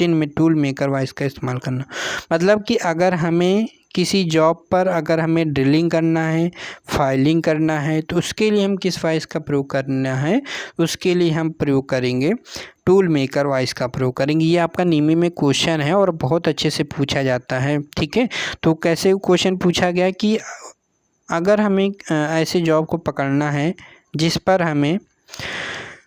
में टूल मेकर वाइस का इस्तेमाल करना। मतलब कि अगर हमें किसी जॉब पर अगर हमें ड्रिलिंग करना है, फाइलिंग करना है, तो उसके लिए हम किस वाइस का प्रयोग करना है? उसके लिए हम प्रयोग करेंगे टूल मेकर वाइस का प्रयोग करेंगे। ये आपका नीमी में क्वेश्चन है और बहुत अच्छे से पूछा जाता है। ठीक है, तो कैसे क्वेश्चन पूछा गया कि अगर हमें ऐसे जॉब को पकड़ना है जिस पर हमें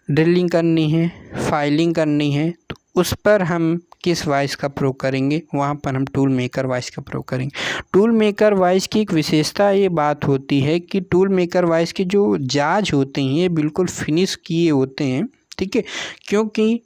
ड्रिलिंग करनी है, फाइलिंग करनी है, तो उस पर हम किस वाइस का प्रयोग करेंगे? वहाँ पर हम टूल मेकर वाइस का प्रयोग करेंगे। टूल मेकर वाइस की एक विशेषता ये बात होती है कि टूल मेकर वाइस के जो जाज होते हैं, ये बिल्कुल फिनिश किए होते हैं। ठीक है, क्योंकि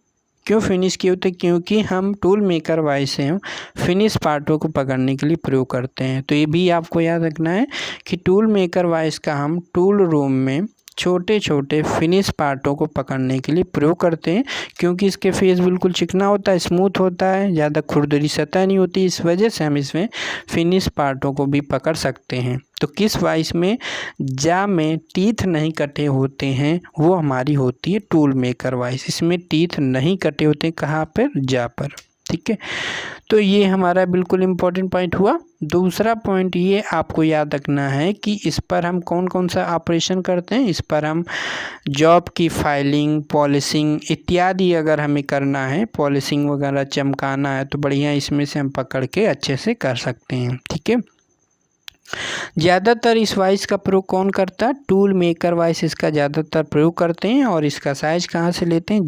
क्यों फिनिश किए होते हैं? क्योंकि हम टूल मेकर वाइज से हम फिनिश पार्टों को पकड़ने के लिए प्रयोग करते हैं। तो ये भी आपको याद रखना है कि टूल मेकर वाइज का हम टूल रूम में छोटे छोटे फिनिश पार्टों को पकड़ने के लिए प्रयोग करते हैं, क्योंकि इसके फेस बिल्कुल चिकना होता है, स्मूथ होता है, ज़्यादा खुरदरी सतह नहीं होती। इस वजह से हम इसमें फिनिश पार्टों को भी पकड़ सकते हैं। तो किस वाइस में जा में टीथ नहीं कटे होते हैं, वो हमारी होती है टूल मेकर वाइस। इसमें टीथ नहीं कटे होते हैं, कहाँ पर? जा पर। ठीक है, तो ये हमारा बिल्कुल इम्पोर्टेंट पॉइंट हुआ। दूसरा पॉइंट ये आपको याद रखना है कि इस पर हम कौन कौन सा ऑपरेशन करते हैं। इस पर हम जॉब की फाइलिंग, पॉलिशिंग इत्यादि अगर हमें करना है, पॉलिशिंग वगैरह चमकाना है, तो बढ़िया इसमें से हम पकड़ के अच्छे से कर सकते हैं। ठीक है, ज़्यादातर इस वाइस का प्रयोग कौन करता है? टूल मेकर वाइस इसका ज़्यादातर प्रयोग करते हैं। और इसका साइज कहाँ से लेते हैं?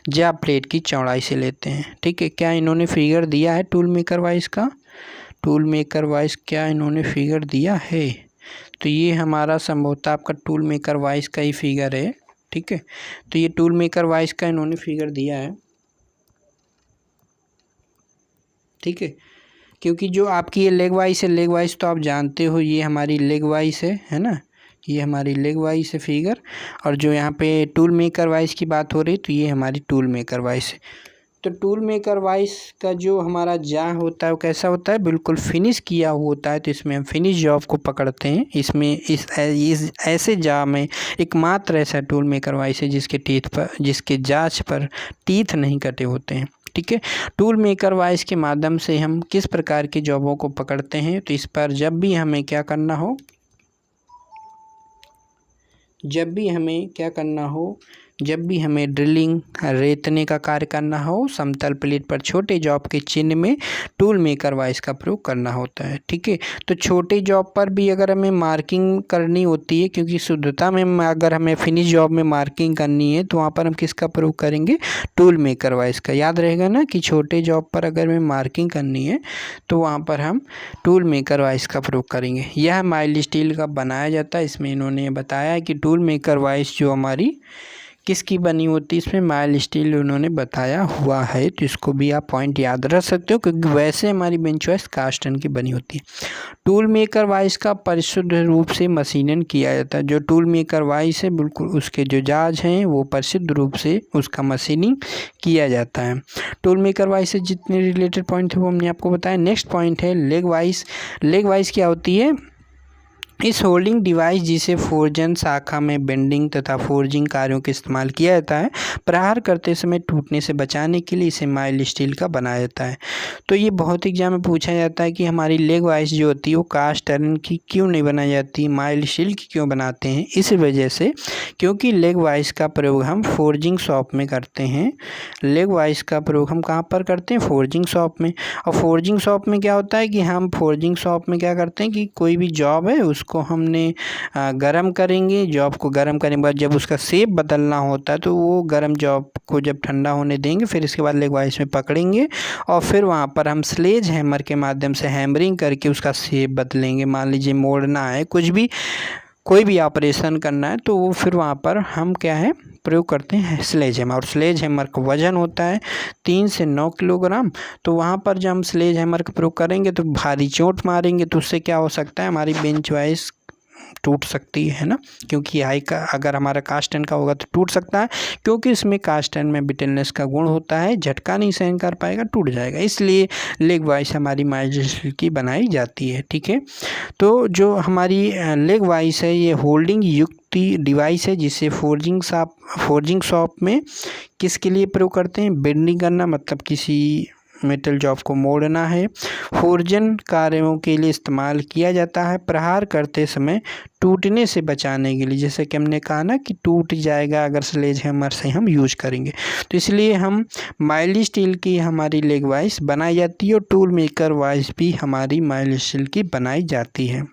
जा प्लेट की चौड़ाई से लेते हैं। ठीक है, क्या इन्होंने फिगर दिया है टूल मेकर वाइस का? टूल मेकर वाइस क्या इन्होंने फिगर दिया है? तो ये हमारा संभवतः आपका टूल मेकर वाइस का ही फिगर है। ठीक है, तो ये टूल मेकर वाइस का इन्होंने फिगर दिया है। ठीक है, क्योंकि जो आपकी ये लेग वाइस है, लेग वाइस तो आप जानते हो, ये हमारी लेग वाइस है ना, ये हमारी लेग वाइस है फिगर। और जो यहाँ पे टूल मेकर वाइस की बात हो रही, तो ये हमारी टूल मेकर वाइस है। तो टूल मेकर वाइस का जो हमारा जा होता है वो कैसा होता है? बिल्कुल फिनिश किया हुआ होता है। तो इसमें हम फिनिश जॉब को पकड़ते हैं। इसमें इस ऐसे जा में एकमात्र ऐसा टूल मेकर वाइस है जिसके जांच पर टीथ नहीं कटे होते हैं। ठीक है, टूल मेकर वाइस के माध्यम से हम किस प्रकार की जॉबों को पकड़ते हैं? तो इस पर जब भी हमें क्या करना हो, जब भी हमें ड्रिलिंग, रेतने का कार्य करना हो, समतल प्लेट पर छोटे जॉब के चिन्ह में टूल मेकर वाइस का प्रयोग करना होता है। ठीक है, तो छोटे जॉब पर भी अगर हमें मार्किंग करनी होती है, क्योंकि शुद्धता में अगर हमें फिनिश जॉब में मार्किंग करनी है, तो वहाँ पर हम किसका प्रयोग करेंगे? टूल मेकर वाइस का। याद रहेगा ना कि छोटे जॉब पर अगर हमें मार्किंग करनी है, तो वहाँ पर हम टूल मेकर वाइस का प्रयोग करेंगे। यह माइल्ड स्टील का बनाया जाता है। इसमें इन्होंने बताया कि टूल मेकर वाइस जो हमारी किसकी बनी होती है, इसमें माइल्ड स्टील उन्होंने बताया हुआ है। तो इसको भी आप पॉइंट याद रख सकते हो, क्योंकि वैसे हमारी बेंच वाइस कास्ट आयरन की बनी होती है। टूल मेकर वाइस का परिशुद्ध रूप से मशीनन किया जाता है। जो टूल मेकर वाइस है, बिल्कुल उसके जो जाज हैं वो परिशुद्ध रूप से उसका मशीनिंग किया जाता है। टूल मेकर वाइस से जितने रिलेटेड पॉइंट थे वो हमने आपको बताया। नेक्स्ट पॉइंट है लेग वाइस। लेग वाइस क्या होती है? इस होल्डिंग डिवाइस जिसे फोर्जन शाखा में बेंडिंग तथा फोर्जिंग कार्यों के इस्तेमाल किया जाता है, प्रहार करते समय टूटने से बचाने के लिए इसे माइल्ड स्टील का बनाया जाता है। तो ये बहुत एग्जाम में पूछा जाता है कि हमारी लेग वाइस जो होती है वो कास्ट आयरन की क्यों नहीं बनाई जाती, माइल्ड स्टील की क्यों बनाते हैं? इस वजह से क्योंकि लेग वाइस का प्रयोग हम फोर्जिंग शॉप में करते हैं। लेग वाइस का प्रयोग हम कहाँ पर करते हैं? फोर्जिंग शॉप में। और फोर्जिंग शॉप में क्या होता है कि हम फोर्जिंग शॉप में क्या करते हैं कि कोई भी जॉब है उसको हमने गरम करेंगे। जॉब को गरम करने के बाद जब उसका शेप बदलना होता है, तो वो गरम जॉब को जब ठंडा होने देंगे, फिर इसके बाद लेग वाइस में पकड़ेंगे और फिर वहाँ पर हम स्लेज हैमर के माध्यम से हैमरिंग करके उसका शेप बदलेंगे। मान लीजिए मोड़ना है, कोई भी ऑपरेशन करना है, तो वो फिर वहाँ पर हम क्या है प्रयोग करते हैं? Sledge hammer. और स्लेज हैमर का वजन होता है 3 से 9 किलोग्राम। तो वहाँ पर जब हम स्लेज हैमर का प्रयोग करेंगे तो भारी चोट मारेंगे, तो उससे क्या हो सकता है? हमारी बेंच वाइस टूट सकती है ना, क्योंकि हाई का अगर हमारा कास्ट आयरन का होगा तो टूट सकता है, क्योंकि इसमें कास्ट आयरन में ब्रिटलनेस का गुण होता है, झटका नहीं सहन कर पाएगा, टूट जाएगा। इसलिए लेग वाइस हमारी माइल्ड स्टील की बनाई जाती है। ठीक है, तो जो हमारी लेग वाइस है ये होल्डिंग युक्त डिवाइस है, जिसे फोर्जिंग शॉप में किसके लिए प्रयोग करते हैं? बेंडिंग करना, मतलब किसी मेटल जॉब को मोड़ना है, फोर्जन कार्यों के लिए इस्तेमाल किया जाता है, प्रहार करते समय टूटने से बचाने के लिए। जैसे कि हमने कहा ना कि टूट जाएगा अगर स्लेज हैमर से हम यूज करेंगे, तो इसलिए हम माइल्ड स्टील की हमारी लेग वाइस बनाई जाती है और टूल मेकर वाइस भी हमारी माइल्ड स्टील की बनाई जाती है।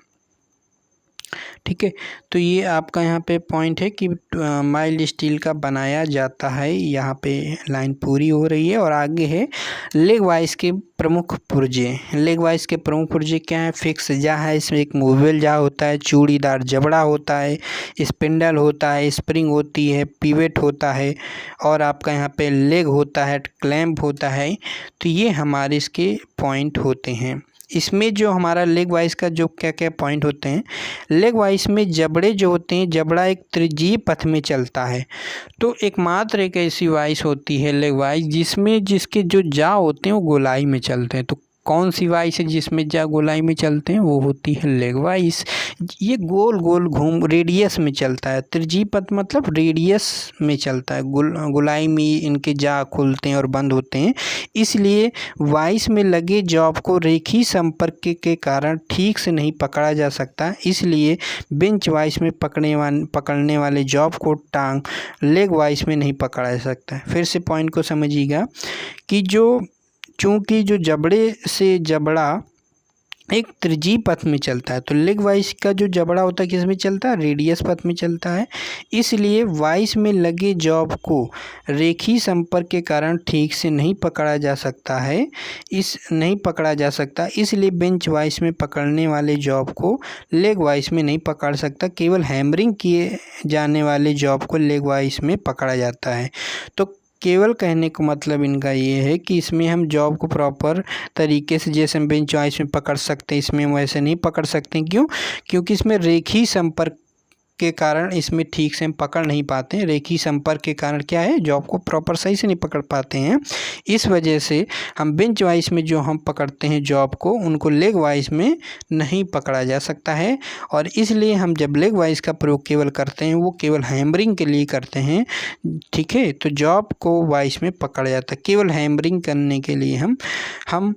ठीक है। तो ये आपका यहाँ पे पॉइंट है कि माइल्ड स्टील का बनाया जाता है। यहाँ पे लाइन पूरी हो रही है और आगे है लेग वाइज के प्रमुख पुर्जे। लेग वाइज के प्रमुख पुर्जे क्या है? फिक्स जा है, इसमें एक मूवेबल जा होता है, चूड़ीदार जबड़ा होता है, स्पिंडल होता है, स्प्रिंग होती है, पिवेट होता है और आपका यहाँ पे लेग होता है, क्लैंप होता है। तो ये हमारे इसके पॉइंट होते हैं। इसमें जो हमारा लेग वाइज का जो क्या क्या पॉइंट होते हैं, लेग वाइज में जबड़े जो होते हैं, जबड़ा एक त्रिज्यीय पथ में चलता है। तो एकमात्र एक ऐसी वाइज होती है लेग वाइज जिसमें जिसके जो जा होते हैं वो गोलाई में चलते हैं। तो कौन सी वाइज है जिसमें जा गोलाई में चलते हैं? वो होती है लेग वाइज। ये गोल गोल घूम रेडियस में चलता है। त्रिज्यीय पथ मतलब रेडियस में चलता है, गोलाई में इनके जा खुलते हैं और बंद होते हैं। इसलिए वाइज में लगे जॉब को रेखीय संपर्क के कारण ठीक से नहीं पकड़ा जा सकता। इसलिए बेंच वाइज में पकड़ने वाले जॉब को टांग लेग वाइज में नहीं पकड़ा जा सकता है। फिर से पॉइंट को समझिएगा कि चूँकि जो जबड़े से जबड़ा एक त्रिज्यीय पथ में चलता है, तो लेग वाइज का जो जबड़ा होता है किस में चलता है? रेडियस पथ में चलता है। इसलिए वाइज में लगे जॉब को रेखीय संपर्क के कारण ठीक से नहीं पकड़ा जा सकता। इसलिए बेंच वाइज में पकड़ने वाले जॉब को लेग वाइज में नहीं पकड़ सकता। केवल हैमरिंग किए जाने वाले जॉब को लेग वाइज में पकड़ा जाता है। तो केवल कहने का मतलब इनका ये है कि इसमें हम जॉब को प्रॉपर तरीके से जैसे हम बेंच वाइज में पकड़ सकते हैं, इसमें हम वैसे नहीं पकड़ सकते। क्यों? क्योंकि इसमें रेखीय संपर्क के कारण इसमें ठीक से हम पकड़ नहीं पाते हैं। रेखीय संपर्क के कारण क्या है? जॉब को प्रॉपर सही से नहीं पकड़ पाते हैं। इस वजह से हम बेंच वाइज में जो हम पकड़ते हैं जॉब को, उनको लेग वाइज में नहीं पकड़ा जा सकता है। और इसलिए हम जब लेग वाइज का प्रयोग केवल करते हैं, वो केवल हैमरिंग के लिए करते हैं। ठीक है, तो जॉब को वाइज में पकड़ा जाता है। केवल हैमरिंग करने के लिए हम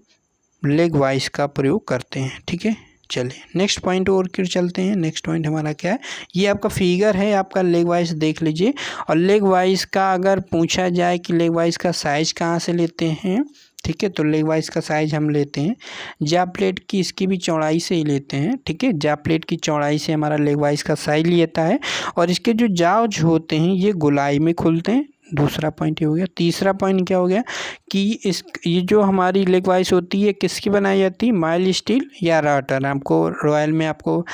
लेग वाइज का प्रयोग करते हैं। ठीक है, चलिए नेक्स्ट पॉइंट और क्यों चलते हैं। नेक्स्ट पॉइंट हमारा क्या है? ये आपका फिगर है, आपका लेग वाइज देख लीजिए। और लेग वाइज का अगर पूछा जाए कि लेग वाइज का साइज कहाँ से लेते हैं, ठीक है, तो लेग वाइज का साइज हम लेते हैं जा प्लेट की, इसकी भी चौड़ाई से ही लेते हैं। ठीक है, जा प्लेट की चौड़ाई से हमारा लेग वाइज का साइज लेता है। और इसके जो जाज होते हैं ये गोलाई में खुलते हैं। दूसरा पॉइंट ये हो गया। तीसरा पॉइंट क्या हो गया कि ये जो हमारी लेग वाइज होती है किसकी बनाई जाती है? माइल्ड स्टील या रॉ आयरन। आपको रॉयल में आपको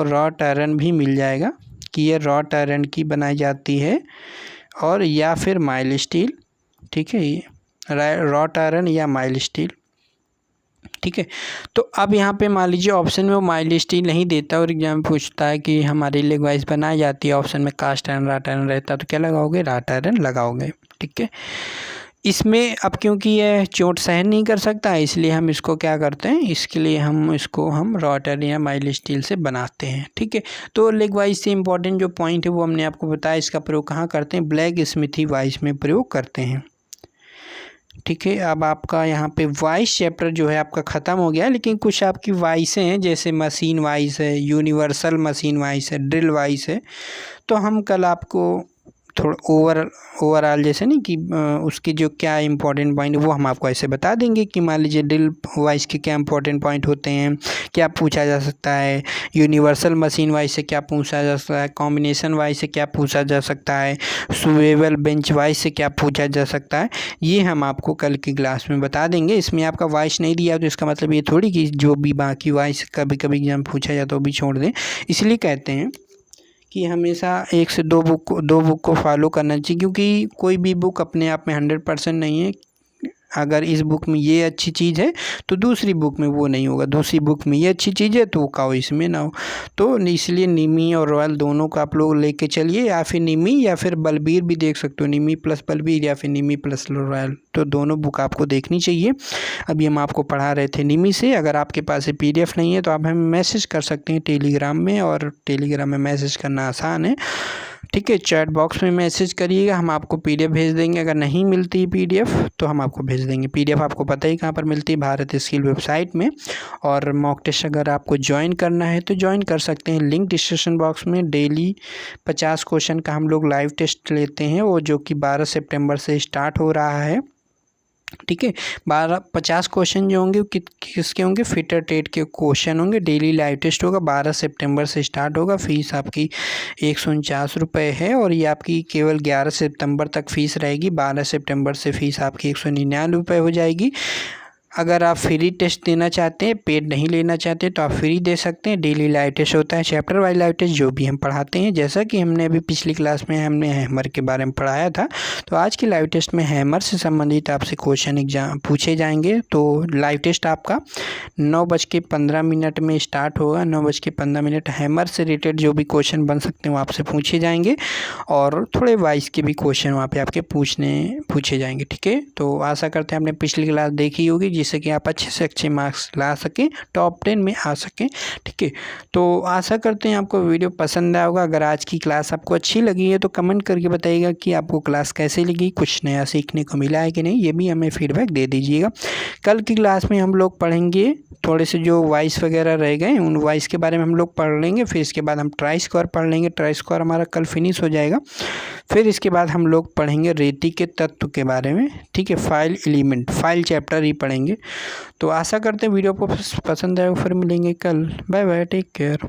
रॉ आयरन भी मिल जाएगा कि ये रॉ आयरन की बनाई जाती है और या फिर माइल्ड स्टील। ठीक है, रॉ आयरन या माइल्ड स्टील। ठीक है, तो अब यहाँ पे मान लीजिए ऑप्शन में वो माइल्ड स्टील नहीं देता और एग्जाम पूछता है कि हमारी लेग वाइज बनाई जाती है, ऑप्शन में कास्ट आयरन रॉ आयरन रहता है, तो क्या लगाओगे? रॉ आयरन लगाओगे। ठीक है, इसमें अब क्योंकि यह चोट सहन नहीं कर सकता है, इसलिए हम इसको क्या करते हैं, इसके लिए हम रॉ आयरन या माइल्ड स्टील से बनाते हैं। ठीक है, तो लेग वाइज से इंपॉर्टेंट जो पॉइंट है वो हमने आपको बताया। इसका प्रयोग कहाँ करते हैं? ब्लैक स्मिथी वाइज में प्रयोग करते हैं। ठीक है, अब आपका यहाँ पे वाइस चैप्टर जो है आपका ख़त्म हो गया, लेकिन कुछ आपकी वाइसें हैं जैसे मशीन वाइस है, यूनिवर्सल मशीन वाइस है, ड्रिल वाइस है। तो हम कल आपको थोड़ा ओवरऑल जैसे नहीं कि उसके जो क्या इंपॉर्टेंट पॉइंट वो हम आपको ऐसे बता देंगे कि मान लीजिए ड्रिल वाइज के क्या इंपॉर्टेंट पॉइंट होते हैं, क्या पूछा जा सकता है, यूनिवर्सल मशीन वाइज से क्या पूछा जा सकता है, कॉम्बिनेशन वाइज से क्या पूछा जा सकता है, स्वेबल बेंच वाइज से क्या पूछा जा सकता है, ये हम आपको कल की क्लास में बता देंगे। इसमें आपका वाइस नहीं दिया तो इसका मतलब ये थोड़ी कि जो भी बाकी वाइस कभी कभी एग्जाम पूछा जाए तो भी छोड़ दें। इसलिए कहते हैं कि हमेशा 1 से 2 बुक को फॉलो करना चाहिए, क्योंकि कोई भी बुक अपने आप में 100% नहीं है। अगर इस बुक में ये अच्छी चीज़ है तो दूसरी बुक में वो नहीं होगा, दूसरी बुक में ये अच्छी चीज़ है तो वो का इसमें ना हो। तो इसलिए निमी और रॉयल दोनों को आप लोग लेके चलिए, या फिर निमी या फिर बलबीर भी देख सकते हो, निमी प्लस बलबीर या फिर निमी प्लस रॉयल, तो दोनों बुक आपको देखनी चाहिए। अभी हम आपको पढ़ा रहे थे निमी से। अगर आपके पास PDF नहीं है तो आप हमें मैसेज कर सकते हैं टेलीग्राम में, और टेलीग्राम में मैसेज करना आसान है। ठीक है, चैट बॉक्स में मैसेज करिएगा, हम आपको PDF भेज देंगे। अगर नहीं मिलती PDF तो हम आपको भेज देंगे। PDF आपको पता ही कहाँ पर मिलती है, भारत स्किल वेबसाइट में। और मॉक टेस्ट अगर आपको ज्वाइन करना है तो ज्वाइन कर सकते हैं, लिंक डिस्क्रिप्शन बॉक्स में। डेली 50 क्वेश्चन का हम लोग लाइव टेस्ट लेते हैं, वो जो कि 12 सितंबर से स्टार्ट हो रहा है। ठीक है। 50 क्वेश्चन जो होंगे किसके होंगे, फिटर टेट के क्वेश्चन होंगे। डेली लाइव टेस्ट होगा, 12 सितंबर से स्टार्ट होगा। फीस आपकी 149 रुपये है और ये आपकी केवल 11 सितंबर तक फ़ीस रहेगी। 12 सितंबर से फ़ीस आपकी 199 रुपये हो जाएगी। अगर आप फ्री टेस्ट देना चाहते हैं, पेड नहीं लेना चाहते, तो आप फ्री दे सकते हैं। डेली लाइव टेस्ट होता है, चैप्टर वाइज लाइव टेस्ट जो भी हम पढ़ाते हैं। जैसा कि हमने अभी पिछली क्लास में हमने हैमर के बारे में पढ़ाया था, तो आज की लाइव टेस्ट में हैमर से संबंधित आपसे क्वेश्चन एग्जाम पूछे जाएंगे। तो लाइव टेस्ट आपका 9:15 में स्टार्ट होगा। 9:15 हैमर से रिलेटेड जो भी क्वेश्चन बन सकते हैं वो आपसे पूछे जाएंगे और थोड़े वाइज के भी क्वेश्चन वहाँ पे आपके पूछे जाएंगे। ठीक है, तो आशा करते हैं आपने पिछली क्लास देखी होगी, जिससे कि आप अच्छे से अच्छे मार्क्स ला सकें, टॉप 10 में आ सकें। ठीक है, तो आशा करते हैं आपको वीडियो पसंद आया होगा। अगर आज की क्लास आपको अच्छी लगी है तो कमेंट करके बताइएगा कि आपको क्लास कैसे लगी, कुछ नया सीखने को मिला है कि नहीं, ये भी हमें फीडबैक दे दीजिएगा। कल की क्लास में हम लोग पढ़ेंगे थोड़े से जो वॉइस वगैरह रह गए, उन वॉइस के बारे में हम लोग पढ़ लेंगे। फिर इसके बाद हम ट्राई स्क्वायर पढ़ लेंगे। ट्राई स्क्वायर हमारा कल फिनिश हो जाएगा। फिर इसके बाद हम लोग पढ़ेंगे रेती के तत्व के बारे में। ठीक है, फाइल एलिमेंट, फाइल चैप्टर ही पढ़ेंगे। तो आशा करते हैं वीडियो को पसंद आएगा। फिर मिलेंगे कल। Bye bye, take care.